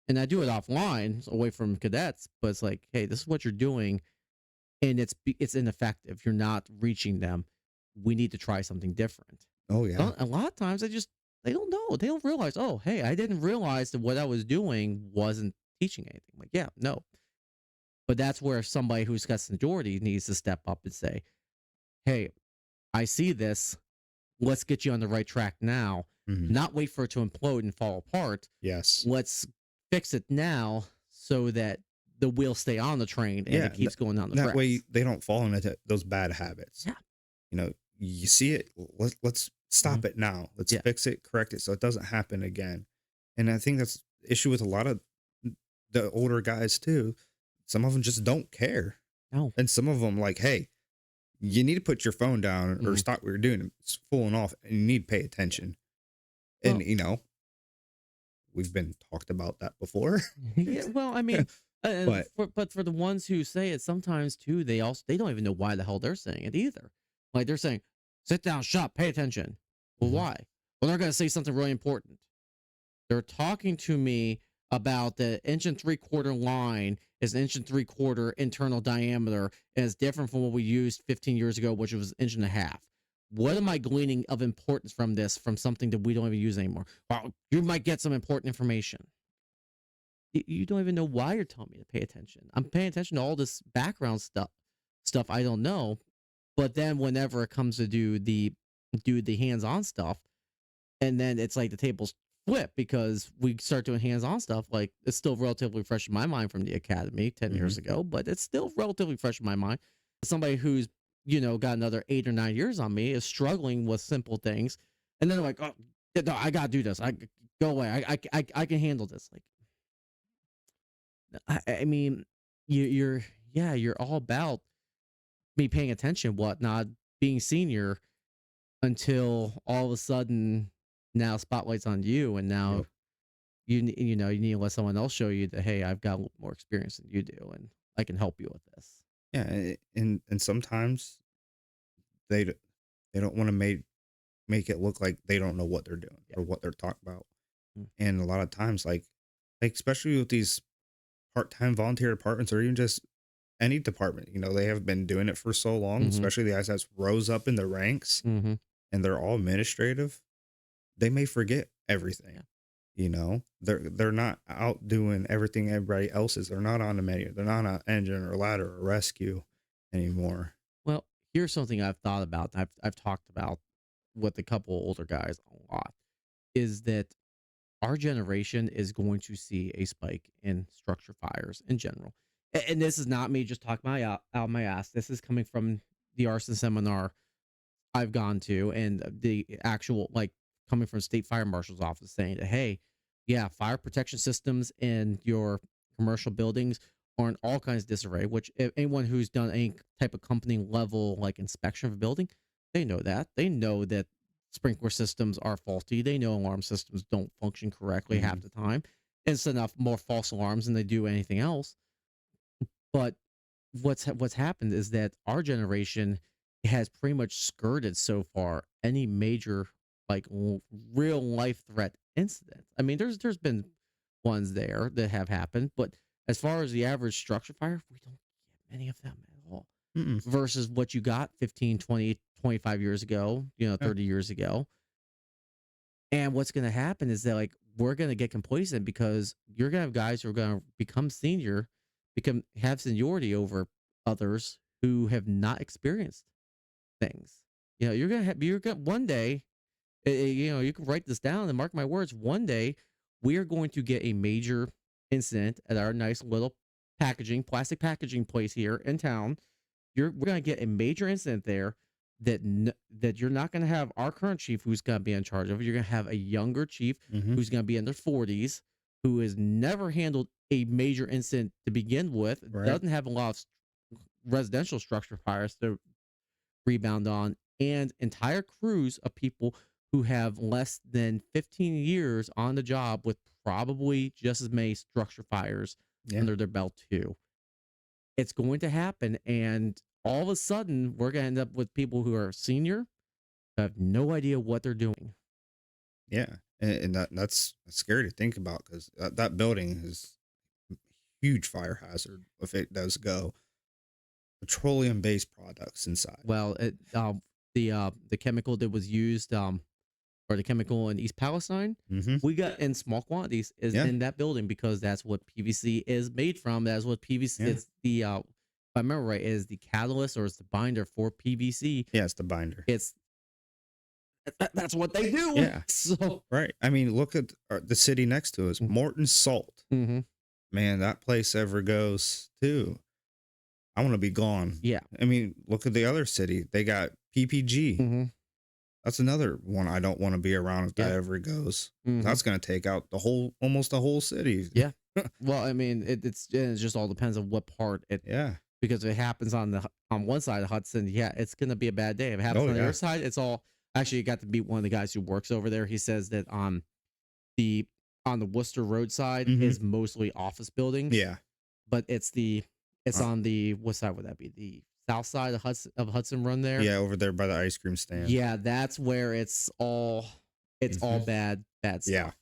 and I do it offline, away from cadets. But it's like, hey, this is what you're doing, and it's ineffective. You're not reaching them. We need to try something different. Oh yeah. A lot of times, they don't know. They don't realize. Oh, hey, I didn't realize that what I was doing wasn't teaching anything. Like, yeah, no. But that's where somebody who's got seniority needs to step up and say, hey, I see this. Let's get you on the right track now. Hmm. Not wait for it to implode and fall apart. Yes. Let's fix it now so that the wheels stay on the train and Yeah. it keeps going down the That way tracks. they don't fall into those bad habits. Yeah. You see it. Let's Mhm. stop it now. Let's Yeah. fix it, correct it, so it doesn't happen again. And I think that's the issue with a lot of the older guys too. Some of them just don't care, No. and some of them like, hey, you need to put your phone down or Mhm. stop what you're doing. It's fooling off, and you need to pay attention. And Well, we've been talked about that before. yeah. Well, I mean, and But for the ones who say it, sometimes too, they don't even know why the hell they're saying it either. Like they're saying, "Sit down, shut, pay attention." Well, Mhm. why? Well, they're going to say something really important. They're talking to me about the inch and three-quarter line is an inch and three-quarter internal diameter and it's different from what we used 15 years ago, which was inch and a half. What am I gleaning of importance from this, from something that we don't even use anymore? Well, you might get some important information. You don't even know why you're telling me to pay attention. I'm paying attention to all this background stuff I don't know. But then whenever it comes to do the hands-on stuff, and then it's like the tables flip because we start doing hands-on stuff. Like it's still relatively fresh in my mind from the academy 10 Mhm. years ago, but it's still relatively fresh in my mind. Somebody who's got another 8 or 9 years on me is struggling with simple things, and then they're like, "Oh, yeah, no, I gotta do this. I go away. I can handle this." Like, I mean, you're yeah, you're all about me paying attention, whatnot, being senior until all of a sudden now spotlight's on you, and now Yep. you need to let someone else show you that, hey, I've got a little more experience than you do, and I can help you with this. Yeah, and sometimes they d- they don't want to make it look like they don't know what they're doing Yeah. or what they're talking about. Mm. And a lot of times, like especially with these part-time volunteer departments or even just any department, they have been doing it for so long, Mhm. especially the guys that's rose up in the ranks Mhm. and they're all administrative. They may forget everything. Yeah. They're not out doing everything everybody else is. They're not on the menu. They're not on engine or ladder or rescue anymore. Well, here's something I've thought about, and I've talked about with a couple older guys a lot, is that our generation is going to see a spike in structure fires in general. And this is not me just talking out my ass. This is coming from the arson seminar I've gone to, and the actual, like, coming from state fire marshal's office saying that, hey, yeah, fire protection systems in your commercial buildings are in all kinds of disarray. Which anyone who's done any type of company level like inspection of a building, they know that. They know that sprinkler systems are faulty. They know alarm systems don't function correctly half Mhm. the time. It's enough more false alarms than they do anything else. But what's happened is that our generation has pretty much skirted so far any major, like, real life threat incident. I mean, there's been ones there that have happened, but as far as the average structure fire, we don't get many of them at all. Mm-mm. Versus what you got 15, 20, 25 years ago, Yeah. 30 years ago. And what's going to happen is that, like, we're gonna get complacent because you're gonna have guys who are gonna become senior, become have seniority over others who have not experienced things. You're gonna one day, you can write this down and mark my words. One day, we are going to get a major incident at our nice little plastic packaging place here in town. We're gonna get a major incident there that you're not gonna have our current chief who's gonna be in charge of. You're gonna have a younger chief Hmm. who's gonna be in their 40s, who has never handled a major incident to begin with, Right. doesn't have a lot of residential structure fires to rebound on, and entire crews of people who have less than 15 years on the job with probably just as many structure fires Yeah. under their belt too. It's going to happen, and all of a sudden we're going to end up with people who are senior, have no idea what they're doing. Yeah. And that's scary to think about because that building is a huge fire hazard if it does go. Petroleum based products inside. Well, the chemical that was used, or the chemical in East Palestine, Hmm. we got in small quantities is Yeah. in that building because that's what PVC is made from. That's what PVC. Yeah. It's the if I remember right, is the catalyst or it's the binder for PVC. Yeah. It's the binder. It's that's what they do. Yeah. So, Right. I mean, look at the city next to us, Morton Salt. mm-hmm. Man, that place ever goes too. I want to be gone. Yeah. I mean, look at the other city. They got PPG. Mm-hmm. That's another one I don't want to be around if that Yeah. ever goes. Mm-hmm. That's going to take out almost the whole city. Yeah. Well, I mean, it just all depends on what part it, Yeah. because if it happens on one side of Hudson, yeah, it's gonna be a bad day. If it happens Oh on the yeah. other side, it's all actually. You got to meet one of the guys who works over there. He says that the on the Worcester Road side Hmm. is mostly office buildings, Yeah. but it's Uh, on the what side would that be? The south side of Hudson Run there. yeah. Over there by the ice cream stand. Yeah, that's where it's all Hmm. bad Yeah. stuff.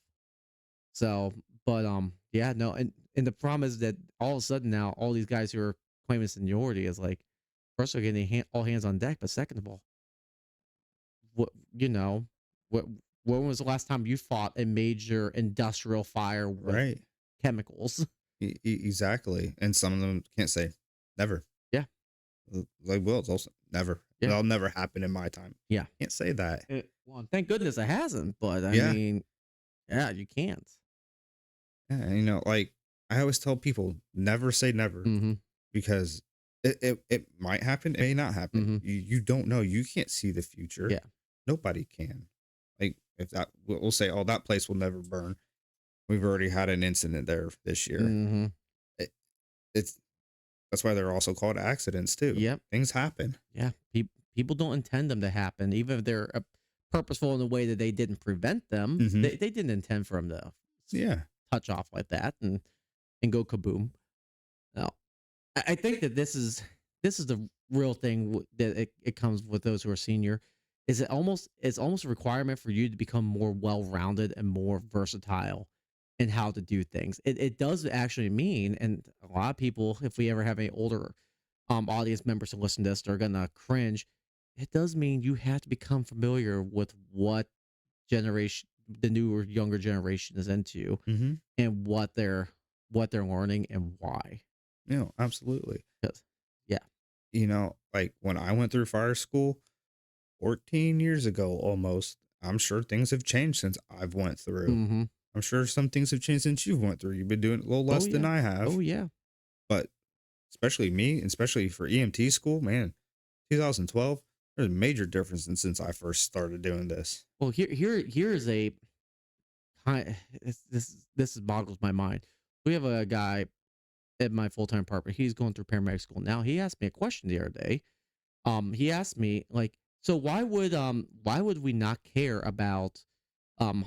So, but yeah, no, and the problem is that all of a sudden now all these guys who are claiming seniority is like, first of all, getting all hands on deck, but second of all, what you know, what when was the last time you fought a major industrial fire with Right. chemicals? Exactly. And some of them can't say never. Yeah, They will. It's also never. yeah, That'll never happen in my time. yeah. Can't say that. Well, thank goodness it hasn't, but I Yeah. mean, yeah, you can't. Yeah. And, like I always tell people, never say never Mm-hmm. because it might happen. It may not happen. Mm-hmm. You don't know. You can't see the future. Yeah. Nobody can. Like if that, we'll say, oh, that place will never burn. We've already had an incident there this year. Mm-hmm. It, it's That's why they're also called accidents too. Yep. Things happen. Yeah. People don't intend them to happen, even if they're purposeful in the way that they didn't prevent them. Hmm. They didn't intend for them to Yeah. touch off like that and go kaboom. No, I think that this is the real thing that it comes with those who are senior. Is it's almost a requirement for you to become more well rounded and more versatile in how to do things. It does actually mean, and a lot of people, if we ever have any older audience members who listen to this, they're gonna cringe. It does mean you have to become familiar with what generation the newer younger generation is into Hmm. and what they're learning and why. Absolutely. 'Cause- yeah. Like when I went through fire school 14 years ago almost, I'm sure things have changed since I've went through. Mm-hmm. I'm sure some things have changed since you've went through. You've been doing it a little Oh less than yeah. I have, Oh yeah. but especially me, and especially for EMT school, man, 2012, there's a major difference since I first started doing this. Well, here is a kind. This boggles my mind. We have a guy at my full time partner. He's going through paramedic school now. He asked me a question the other day. He asked me like, so why would we not care about um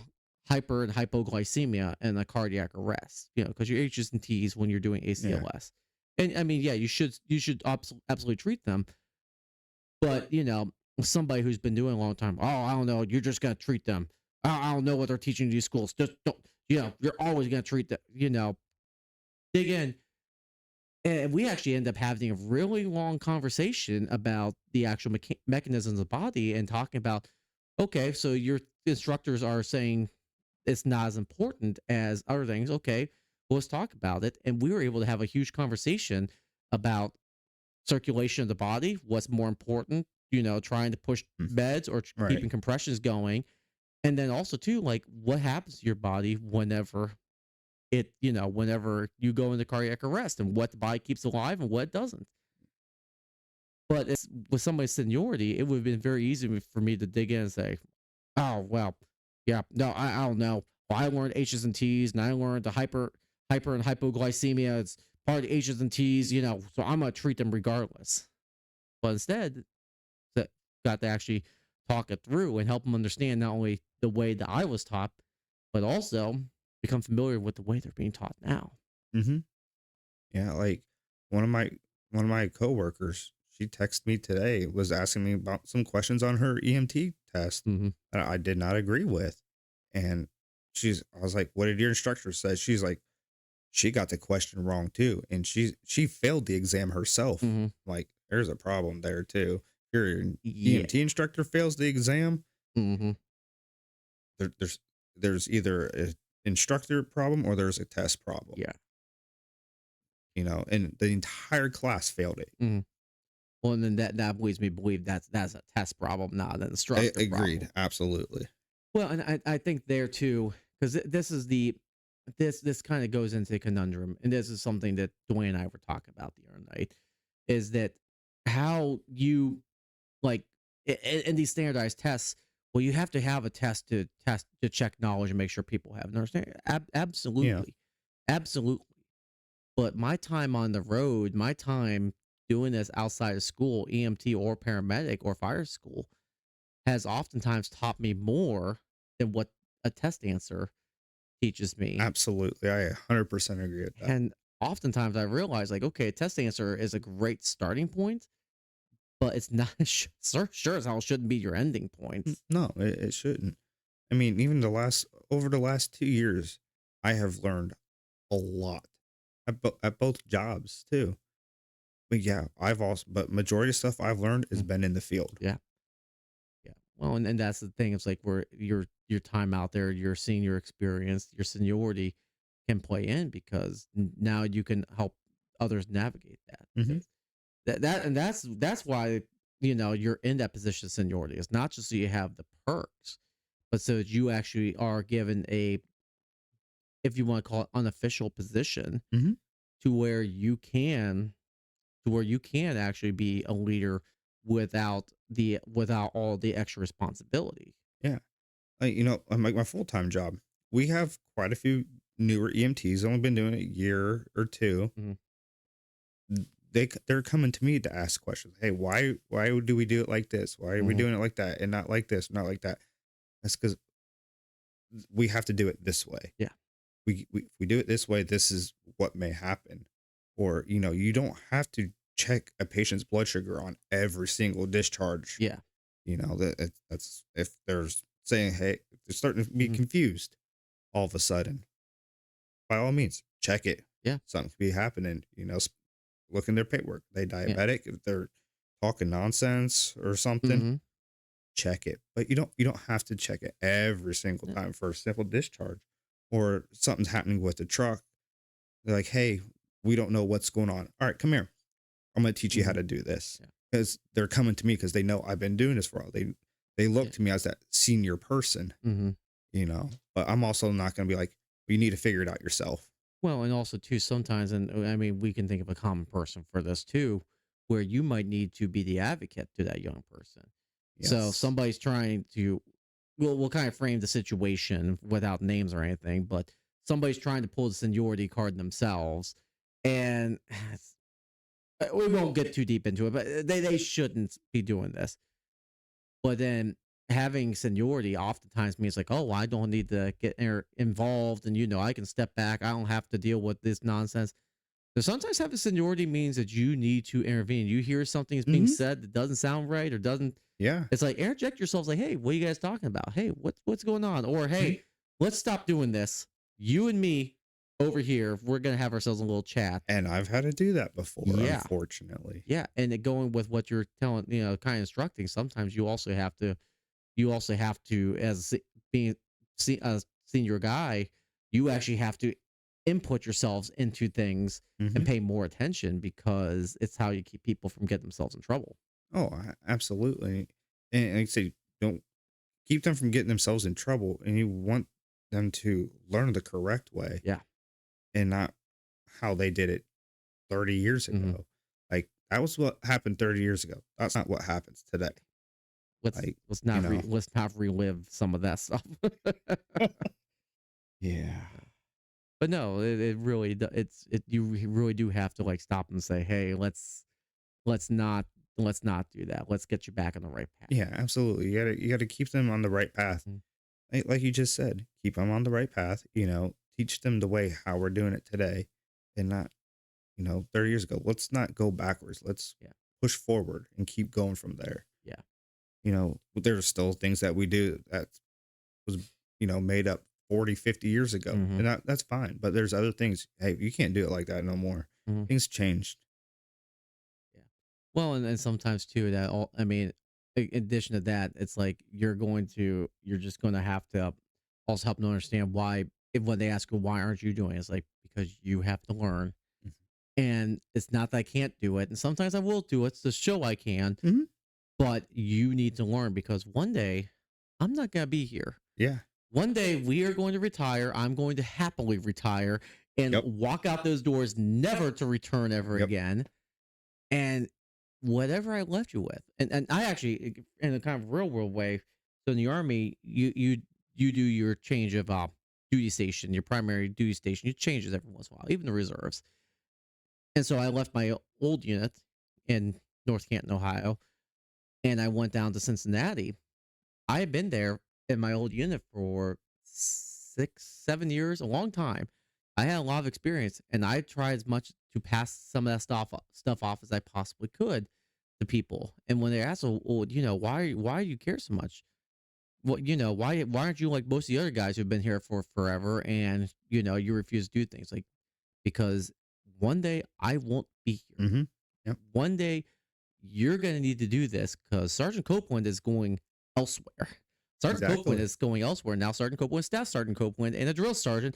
hyper and hypoglycemia and a cardiac arrest? Because your H's and T's when you're doing Yeah. ACLS, and I mean, yeah, you should absolutely treat them. But somebody who's been doing it a long time, oh, I don't know, you're just gonna treat them. I don't know what they're teaching in these schools. Just don't, you're always gonna treat them. Dig in. And we actually end up having a really long conversation about the actual mechanisms of the body and talking about, okay, so your instructors are saying it's not as important as other things. Okay, well, let's talk about it. And we were able to have a huge conversation about circulation of the body, what's more important, trying to push Mm. beds or Right. keeping compressions going. And then also too, like what happens to your body whenever you go into cardiac arrest and what the body keeps alive and what doesn't. But it's with somebody's seniority, it would have been very easy for me to dig in and say, oh well, yeah, no, I don't know. Well, I learned H's and T's, and I learned the hyper and hypoglycemia. It's part of the H's and T's, so I'm gonna treat them regardless. But instead, that got to actually talk it through and help them understand not only the way that I was taught, but also become familiar with the way they're being taught now. Hmm. Yeah, like one of my one of my coworkers, she texted me today, was asking me about some questions on her EMT test Hmm. that I did not agree with. And I was like, "What did your instructor say?" She's like, "She got the question wrong too, and she failed the exam herself." Hmm. Like, there's a problem there too. Your Yeah. EMT instructor fails the exam. Hmm. There, there's either an instructor problem or there's a test problem. Yeah. And the entire class failed it. Hmm. Well, and then that leads me to believe that's a test problem, not an instructor Agreed, problem. absolutely. Well, and I think there too, because this is this kind of goes into a conundrum, and this is something that Dwayne and I were talking about the other night, is that how you like in these standardized tests. Well, you have to have a test to check knowledge and make sure people have an understanding. Yeah, Absolutely, absolutely. But my time on the road, my time doing this outside of school, EMT or paramedic or fire school, has oftentimes taught me more than what a test answer teaches me. absolutely. I 100% agree with that. And oftentimes I realize, like, okay, a test answer is a great starting point, but it's not sure as hell shouldn't be your ending point. No, it shouldn't. I mean, even over the last 2 years, I have learned a lot at both jobs too. But yeah, but majority of stuff I've learned has Mm. been in the field. Yeah. Yeah. Well, and that's the thing. It's like where your time out there, your senior experience, your seniority can play in because now you can help others navigate that. Hmm. Because that's why you're in that position of seniority. It's not just so you have the perks, but so that you actually are given a, if you want to call it, unofficial position Hmm. to where you can actually be a leader without all the extra responsibility. Yeah, on my full time job, we have quite a few newer EMTs. Only been doing it a year or two. Mhm. They're coming to me to ask questions. Hey, why do we do it like this? Why are we Mhm. doing it like that and not like this, not like that? That's because we have to do it this way. Yeah. If we do it this way, this is what may happen. Or, you don't have to check a patient's blood sugar on every single discharge. Yeah. That's if there's saying, hey, if they're starting to be Mhm. confused all of a sudden, by all means, check it. Yeah. Something could be happening, look in their paperwork. They Yeah. diabetic, if they're talking nonsense or something, Mhm. check it. But you don't have to check it every single Yeah. time for a simple discharge or something's happening with the truck. They're like, hey, we don't know what's going on. All right, come here. I'm going to teach you how Mhm. to do this. Yeah. Because they're coming to me because they know I've been doing this for all. They look Yeah. to me as that senior person, Mhm. But I'm also not going to be like, well, you need to figure it out yourself. Well, and also too, sometimes, and I mean, we can think of a common person for this too, where you might need to be the advocate to that young person. So if Yes. somebody's trying to, we'll kind of frame the situation without names or anything, but somebody's trying to pull the seniority card themselves, and we won't get too deep into it, but they shouldn't be doing this. But then having seniority oftentimes means like, oh, I don't need to get involved, and I can step back. I don't have to deal with this nonsense. So sometimes having seniority means that you need to intervene. You hear something is being Hmm. said that doesn't sound right or doesn't. Yeah. It's like interject yourselves. Like, hey, what are you guys talking about? Hey, what's going on? Or hey, let's stop doing this. You and me over here, we're gonna have ourselves a little chat. And I've had to do that before, Yeah, unfortunately. yeah, and it going with what you're telling, kind of instructing. Sometimes you also have to, as being senior guy, you actually have to input yourselves into things and Hmm. pay more attention because it's how you keep people from getting themselves in trouble. Oh, absolutely. And like I say, don't keep them from getting themselves in trouble, and you want them to learn the correct way Yeah. and not how they did it 30 years Hmm. ago. Like that was what happened 30 years ago. That's not what happens today. Let's Like, you know, let's not relive some of that stuff. yeah. But no, it really it's it you really do have to like stop and say, hey, let's not let's not do that. Let's get you back on the right path. Yeah, absolutely. You gotta keep them on the right path. Mhm. Like you just said, keep them on the right path. Teach them the way how we're doing it today, and not 30 years ago. Let's not go backwards. Let's Yeah. push forward and keep going from there. Yeah. There's still things that we do that was made up 40, 50 years ago, Hmm. and that's fine. But there's other things. Hey, you can't do it like that no more. Hmm. Things changed. Yeah. Well, and sometimes too that all I mean, in addition to that, it's like you're just going to have to also help them understand why if when they ask you why aren't you doing it, it's like because you have to learn. And it's not that I can't do it. And sometimes I will do it to show I can, Hmm. but you need to learn because one day I'm not going to be here. Yeah. One day we are going to retire. I'm going to happily retire and Yep. walk out those doors, never to return ever Yep. again. And whatever I left you with, and I actually, in a kind of real world way, so in the army, you do your change of duty station, your primary duty station. You changes every once in a while, even the reserves. And so I left my old unit in North Canton, Ohio, and I went down to Cincinnati. I had been there in my old unit for 6, 7 years, a long time. I had a lot of experience, and I tried as much to pass some of that stuff off as I possibly could to people. And when they asked, well, why do you care so much? Well, why aren't you like most of the other guys who've been here for forever, and you refuse to do things like because one day I won't be here. Hmm. Yep. One day you're going to need to do this because Sergeant Copeland is going elsewhere. Sergeant Copeland Exactly. is going elsewhere. Now, Sergeant Copeland, Staff Sergeant Copeland, and a drill sergeant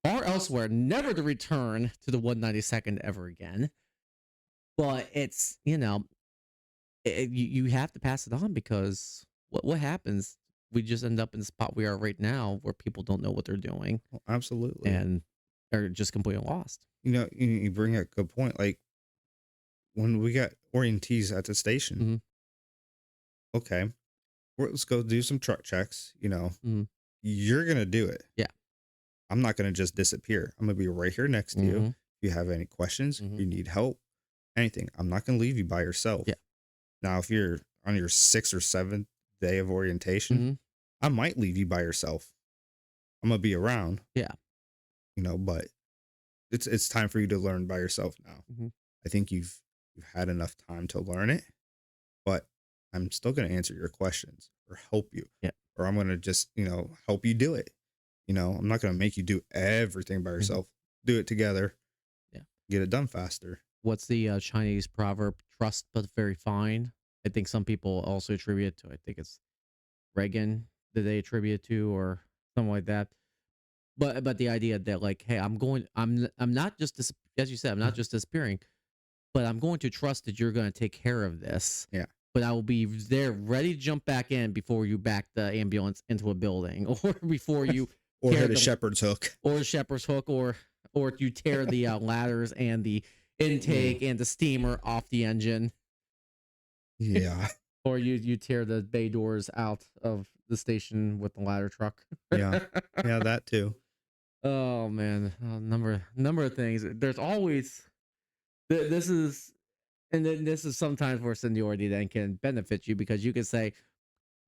are elsewhere, never to return to the 192nd ever again. But you have to pass it on because what happens? We just end up in the spot we are right now where people don't know what they're doing Well, absolutely. and are just completely lost. You bring up a good point. Like when we got orientees at the station, Hmm. okay, let's go do some truck checks. Hmm. You're gonna do it. Yeah. I'm not gonna just disappear. I'm gonna be right here next to you. Hmm. If you have any questions, Hmm. you need help, anything, I'm not gonna leave you by yourself. Yeah. Now, if you're on your sixth or seventh day of orientation, Hmm. I might leave you by yourself. I'm gonna be around, Yeah. but it's time for you to learn by yourself now. Hmm. I think you've had enough time to learn it, but I'm still gonna answer your questions or help you, Yeah. or I'm gonna just help you do it. I'm not gonna make you do everything by Hmm. yourself. Do it together, Yeah. get it done faster. What's the Chinese proverb? Trust but very fine. I think some people also attribute it to. I think it's Reagan that they attribute it to, or something like that. But the idea that like, hey, I'm not just as you said, I'm not just disappearing, but I'm going to trust that you're going to take care of this. Yeah. But I will be there ready to jump back in before you back the ambulance into a building, or before you Or tear hit a the shepherd's hook. or shepherd's hook, or you tear the ladders and the intake and the steamer off the engine, Yeah. or you tear the bay doors out of the station with the ladder truck. Yeah. Yeah, that too. Oh man, number of things. There's always this is and then this is sometimes where seniority then can benefit you because you can say,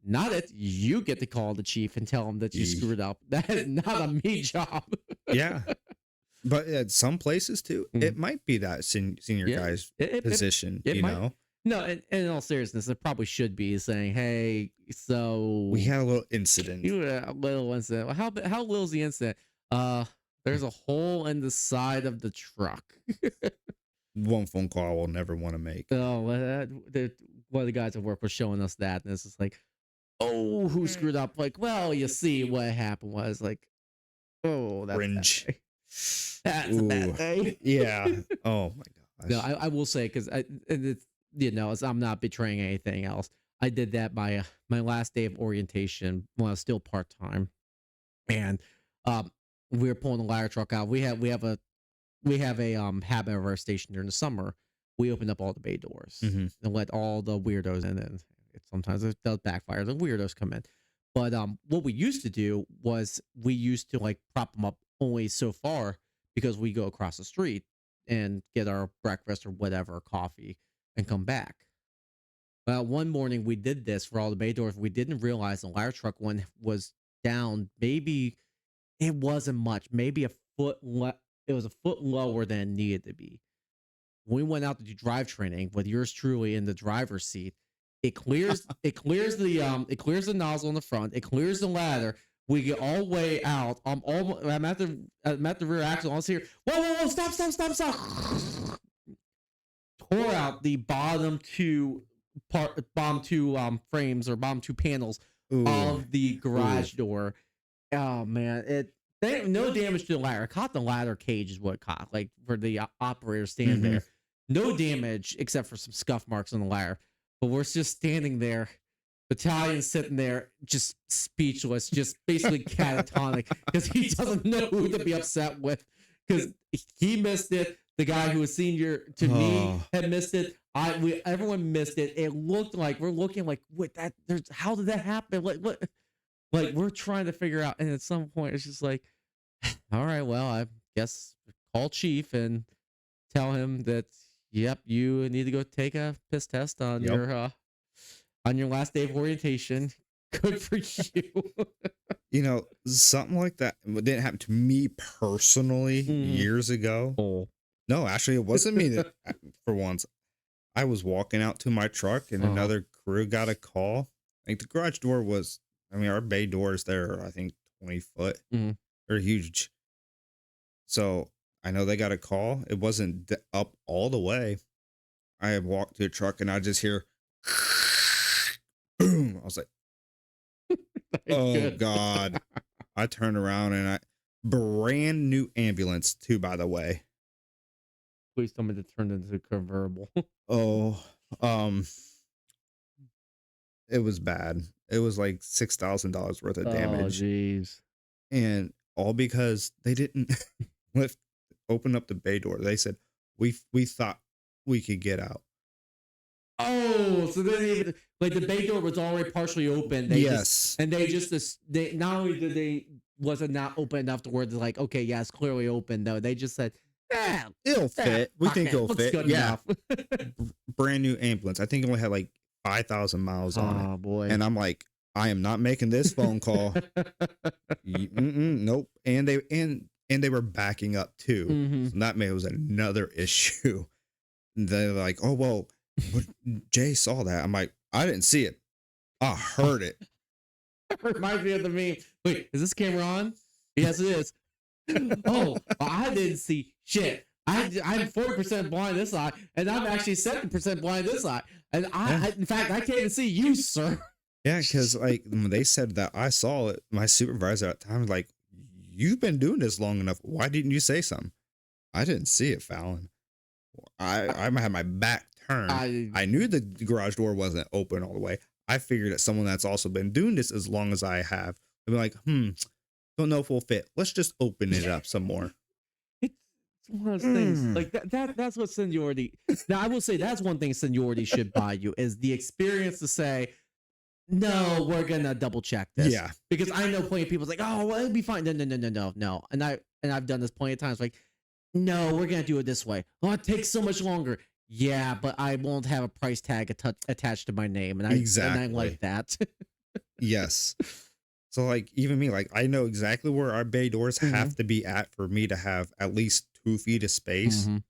not it, you get to call the chief and tell him that you Ye- screwed up. That is not a me job. Yeah. But at some places too, Mm. it might be that senior Yeah, guy's it position, it might. No, in all seriousness, it probably should be saying, "Hey, We so had a little incident. you had a little incident. Well, how little is the incident? Uh, there's a hole in the side of the truck. One phone call I will never want to make. Oh, one of the guys at work was showing us that, and it's just like, oh, who screwed up? Like, well, you see, what happened was like." Oh, that's a bad Cringe. day. That's a Ooh, bad day. yeah. Oh my No, gosh. I will say because I'm not betraying anything else. I did that my last day of orientation when I was still part time, and um, we were pulling the ladder truck out. We have a habit of our station during the summer. We opened up all the bay doors Hmm. and let all the weirdos in, and sometimes it does backfire. The weirdos come in, but what we used to do was we used to like prop them up only so far because we go across the street and get our breakfast or whatever, coffee, and come back. Well, one morning we did this for all the bay doors. We didn't realize the ladder truck one was down. Maybe it wasn't much. Maybe a foot. It was a foot lower than it needed to be. When we went out to do drive training with yours truly in the driver's seat, it clears the nozzle in the front. It clears the ladder. We get all the way out. I'm at the rear axle. I was here. Whoa, whoa, whoa! Stop, stop, stop, stop! Tore out the bottom two frames or bottom two panels Ooh, of the ooh. garage door. Oh man, no damage to the ladder. It caught the ladder cage is what it caught, like for the operator stand Hmm. there. No damage except for some scuff marks on the ladder. But we're just standing there, battalion sitting there, just speechless, just basically catatonic because he doesn't know who to be upset with because he missed it. The guy who was senior to me Oh, had missed it. Everyone missed it. It looked like we're looking like what that. There's how did that happen? Like what? Like we're trying to figure out, and at some point it's just like, all right, well, I guess call chief and tell him that, yep, you need to go take a piss test yep. on your last day of orientation. Good for you. Something like that didn't happen to me personally Mm. years ago. Oh. No, actually, it wasn't me that, for once. I was walking out to my truck and Uh-huh. another crew got a call. Like the garage door was, I mean, our bay doors there are, I think, 20 foot. Mhm. They're huge. So I know they got a call. It wasn't up all the way. I had walked to a truck and I just hear boom. I was like, oh Good. God. I turned around and brand new ambulance too, by the way. Please tell me to turn into a convertible. Oh, um, it was bad. It was like $6,000 worth of Oh, damage. jeez. And all because they didn't lift open up the bay door. They said, we thought we could get out. Oh, so they didn't even like the bay door was already partially open. Yes. They not only did they was it not open enough to where they're like, okay, yeah, it's clearly open though. They just said, yeah, It'll yeah, fit. We fuck think it, it'll looks fit. good Yeah. enough. Brand new ambulance. I think it only had like 5,000 miles on it. Oh boy. And I'm like, I am not making this phone call. Nope. And they were backing up too. Hmm. So that was another issue. They're like, oh well, what, Jay saw that. I'm like, I didn't see it. I heard it. Reminds me of the meme. Wait, is this camera on? Yes, it is. Oh, well, I didn't see shit. I'm 40% blind this eye, and I'm actually 70% blind this eye. And Yeah. in fact, I can't even see you, sir. Yeah, because like when they said that I saw it, my supervisor at the time was like, you've been doing this long enough. Why didn't you say something? I didn't see it, Fallon. I had my back turned. I I knew the garage door wasn't open all the way. I figured that someone that's also been doing this as long as I have would be like, don't know if we'll fit. Let's just open it up some more. it's one of those things Mm. like that's what seniority. Now I will say that's one thing seniority should buy you is the experience to say, no, we're gonna double check this. Yeah. Because I know plenty of people's like, oh, well, it'll be fine. No, no, no, no, no, no. And I've done this plenty of times. Like, no, we're gonna do it this way. Oh, it takes so much longer. Yeah, but I won't have a price tag attached to my name, and I Exactly. like that. Yes. So like even me, like I know exactly where our bay doors Mhm. have to be at for me to have at least 2 feet of space. Mhm.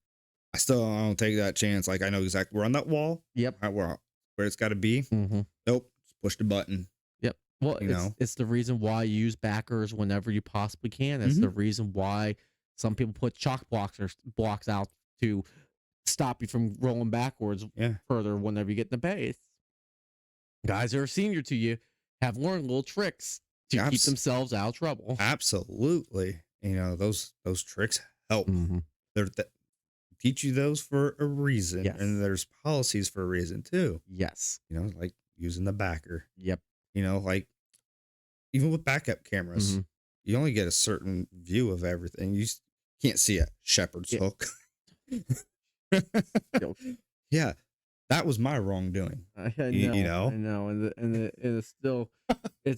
I don't take that chance. Like I know exactly where on that wall, Yep. where it's got to be. Mhm. Nope. Just push the button. Yep. Well, You know. it's the reason why you use backers whenever you possibly can. It's the Hmm. reason why some people put chalk blocks or blocks out to stop you from rolling backwards Yeah. further whenever you get in the base. Guys who are senior to you have learned little tricks to keep Abs- themselves out of trouble. absolutely. Those tricks help. Hmm. They're teach you those for a reason, and Yes. there's policies for a reason too. Yes. Like using the backer. Yep. Like even with backup cameras, Hmm. you only get a certain view of everything. Can't see a shepherd's Yeah. hook. Yo, Yeah, that was my wrongdoing. I You, you know, I know, know, and it's still,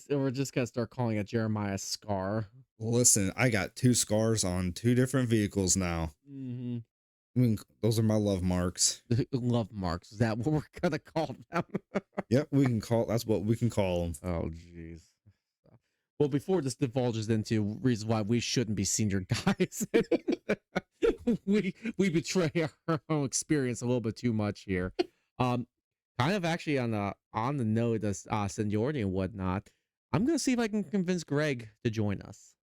we're just gonna start calling it Jeremiah's scar. Listen, I got two scars on two different vehicles now. Hmm. Those are my love marks. Love marks. Is that what we're gonna call them? Yep, that's what we can call them. Oh, jeez. Well, before this divulges into reasons why we shouldn't be senior guys, we betray our own experience a little bit too much here. Um, Kind of actually on the note of seniority and whatnot, I'm gonna see if I can convince Greg to join us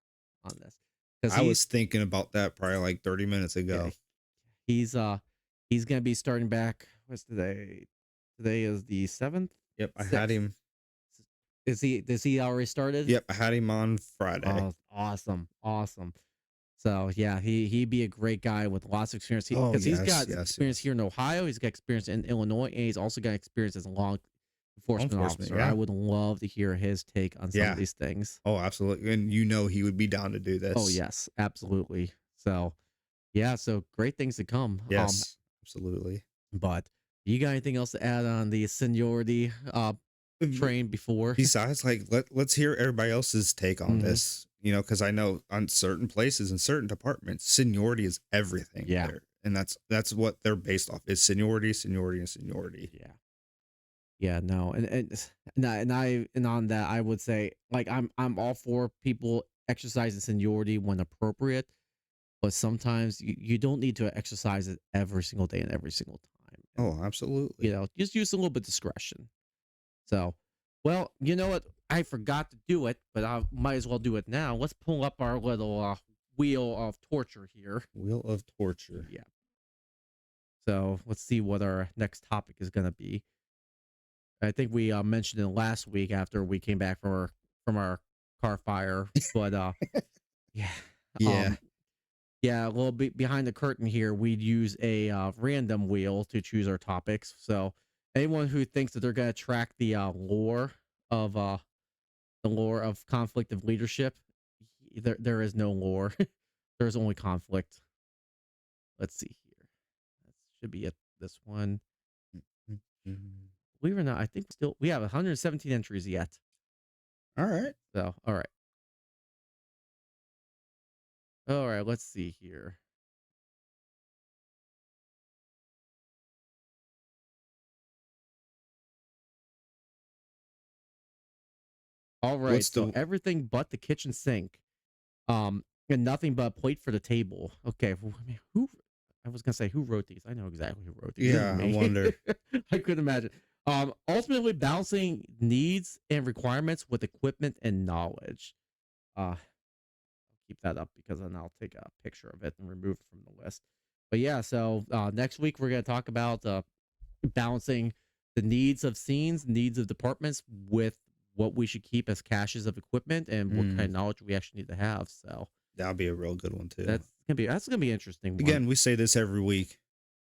on this because I was thinking about that probably like 30 minutes yeah, ago. he's uh he's gonna be starting back. What's today? Today is the 7th, Yep, I had 6th. him. Is he already started? Yep, I had him on Friday. Oh, awesome, awesome. So yeah, he'd be a great guy with lots of experience Oh because he's yes, got yes, experience yes. here in Ohio. He's got experience in Illinois, and he's also got experience as a law Law enforcement enforcement, officer. I yeah. would love to hear his take on some of Yeah. these things. Oh, absolutely. And he would be down to do Oh this. yes, absolutely. So yeah, so great things to come. Yes, absolutely. But you got anything else to add on the seniority train before? Besides, like, let's hear everybody else's take on Hmm. this, because I know on certain places and certain departments, seniority is everything Yeah, there. And that's what they're based off is seniority, seniority, and seniority. yeah. Yeah, no, and on that, I would say like I'm all for people exercising seniority when appropriate, but sometimes you don't need to exercise it every single day and every single time. And Oh, absolutely. just use a little bit of discretion. So, well, you know what? I forgot to do it, but I might as well do it now. Let's pull up our little wheel of torture here. Wheel of torture. Yeah. So let's see what our next topic is going to be. I think we mentioned it last week after we came back from our car fire, but yeah, Yeah. um, yeah, a little bit behind the curtain here, we'd use a random wheel to choose our topics. So anyone who thinks that they're gonna track of the lore of conflict of leadership, there is no lore. There's only conflict. Let's see here. That should be it. This one. Believe it or not, I think we have 117 entries yet. All right. So all right. All right, let's see here. All right, What's so the everything but the kitchen sink, and nothing but a plate for the table. Okay, I mean, who? I was gonna say who wrote these. I know exactly who wrote these. This is Yeah, I me. wonder. I couldn't imagine. Ultimately balancing needs and requirements with equipment and knowledge. I'll keep that up because then I'll take a picture of it and remove it from the list. But yeah, so next week we're gonna talk about balancing the needs of scenes, needs of departments with what we should keep as caches of equipment and what kind Mm, of knowledge we actually need to have. So that'll be a real good one too. that's gonna be an interesting one. Again, we say this every week.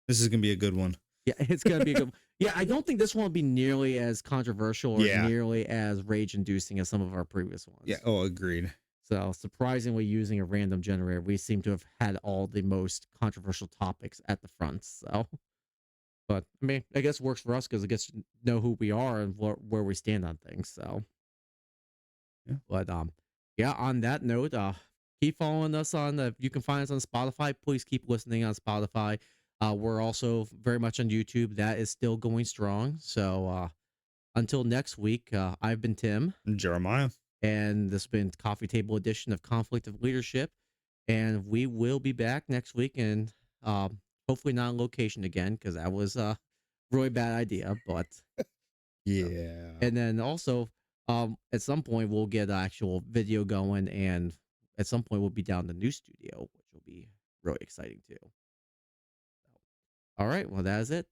This is gonna be a good one. Yeah, it's gonna be a good. Yeah, I don't think this one will be nearly as controversial or Yeah. nearly as rage inducing as some of our previous Yeah. ones. Oh, agreed. So surprisingly, using a random generator, we seem to have had all the most controversial topics at the front. So, but I mean, I guess it works for us because it gets to know who we are and where we stand on things. So. Yeah. But yeah, on that note, keep following us on you can find us on Spotify. Please keep listening on Spotify. We're also very much on YouTube. That is still going strong. So until next week, I've been Tim, Jeremiah. and this has been Coffee Table Edition of Conflict of Leadership. And we will be back next week, and hopefully not on location again because that was a really bad idea. But Yeah. and then also, at some point we'll get actual video going, and at some point we'll be down the new studio, which will be really exciting too. All right, well that is it.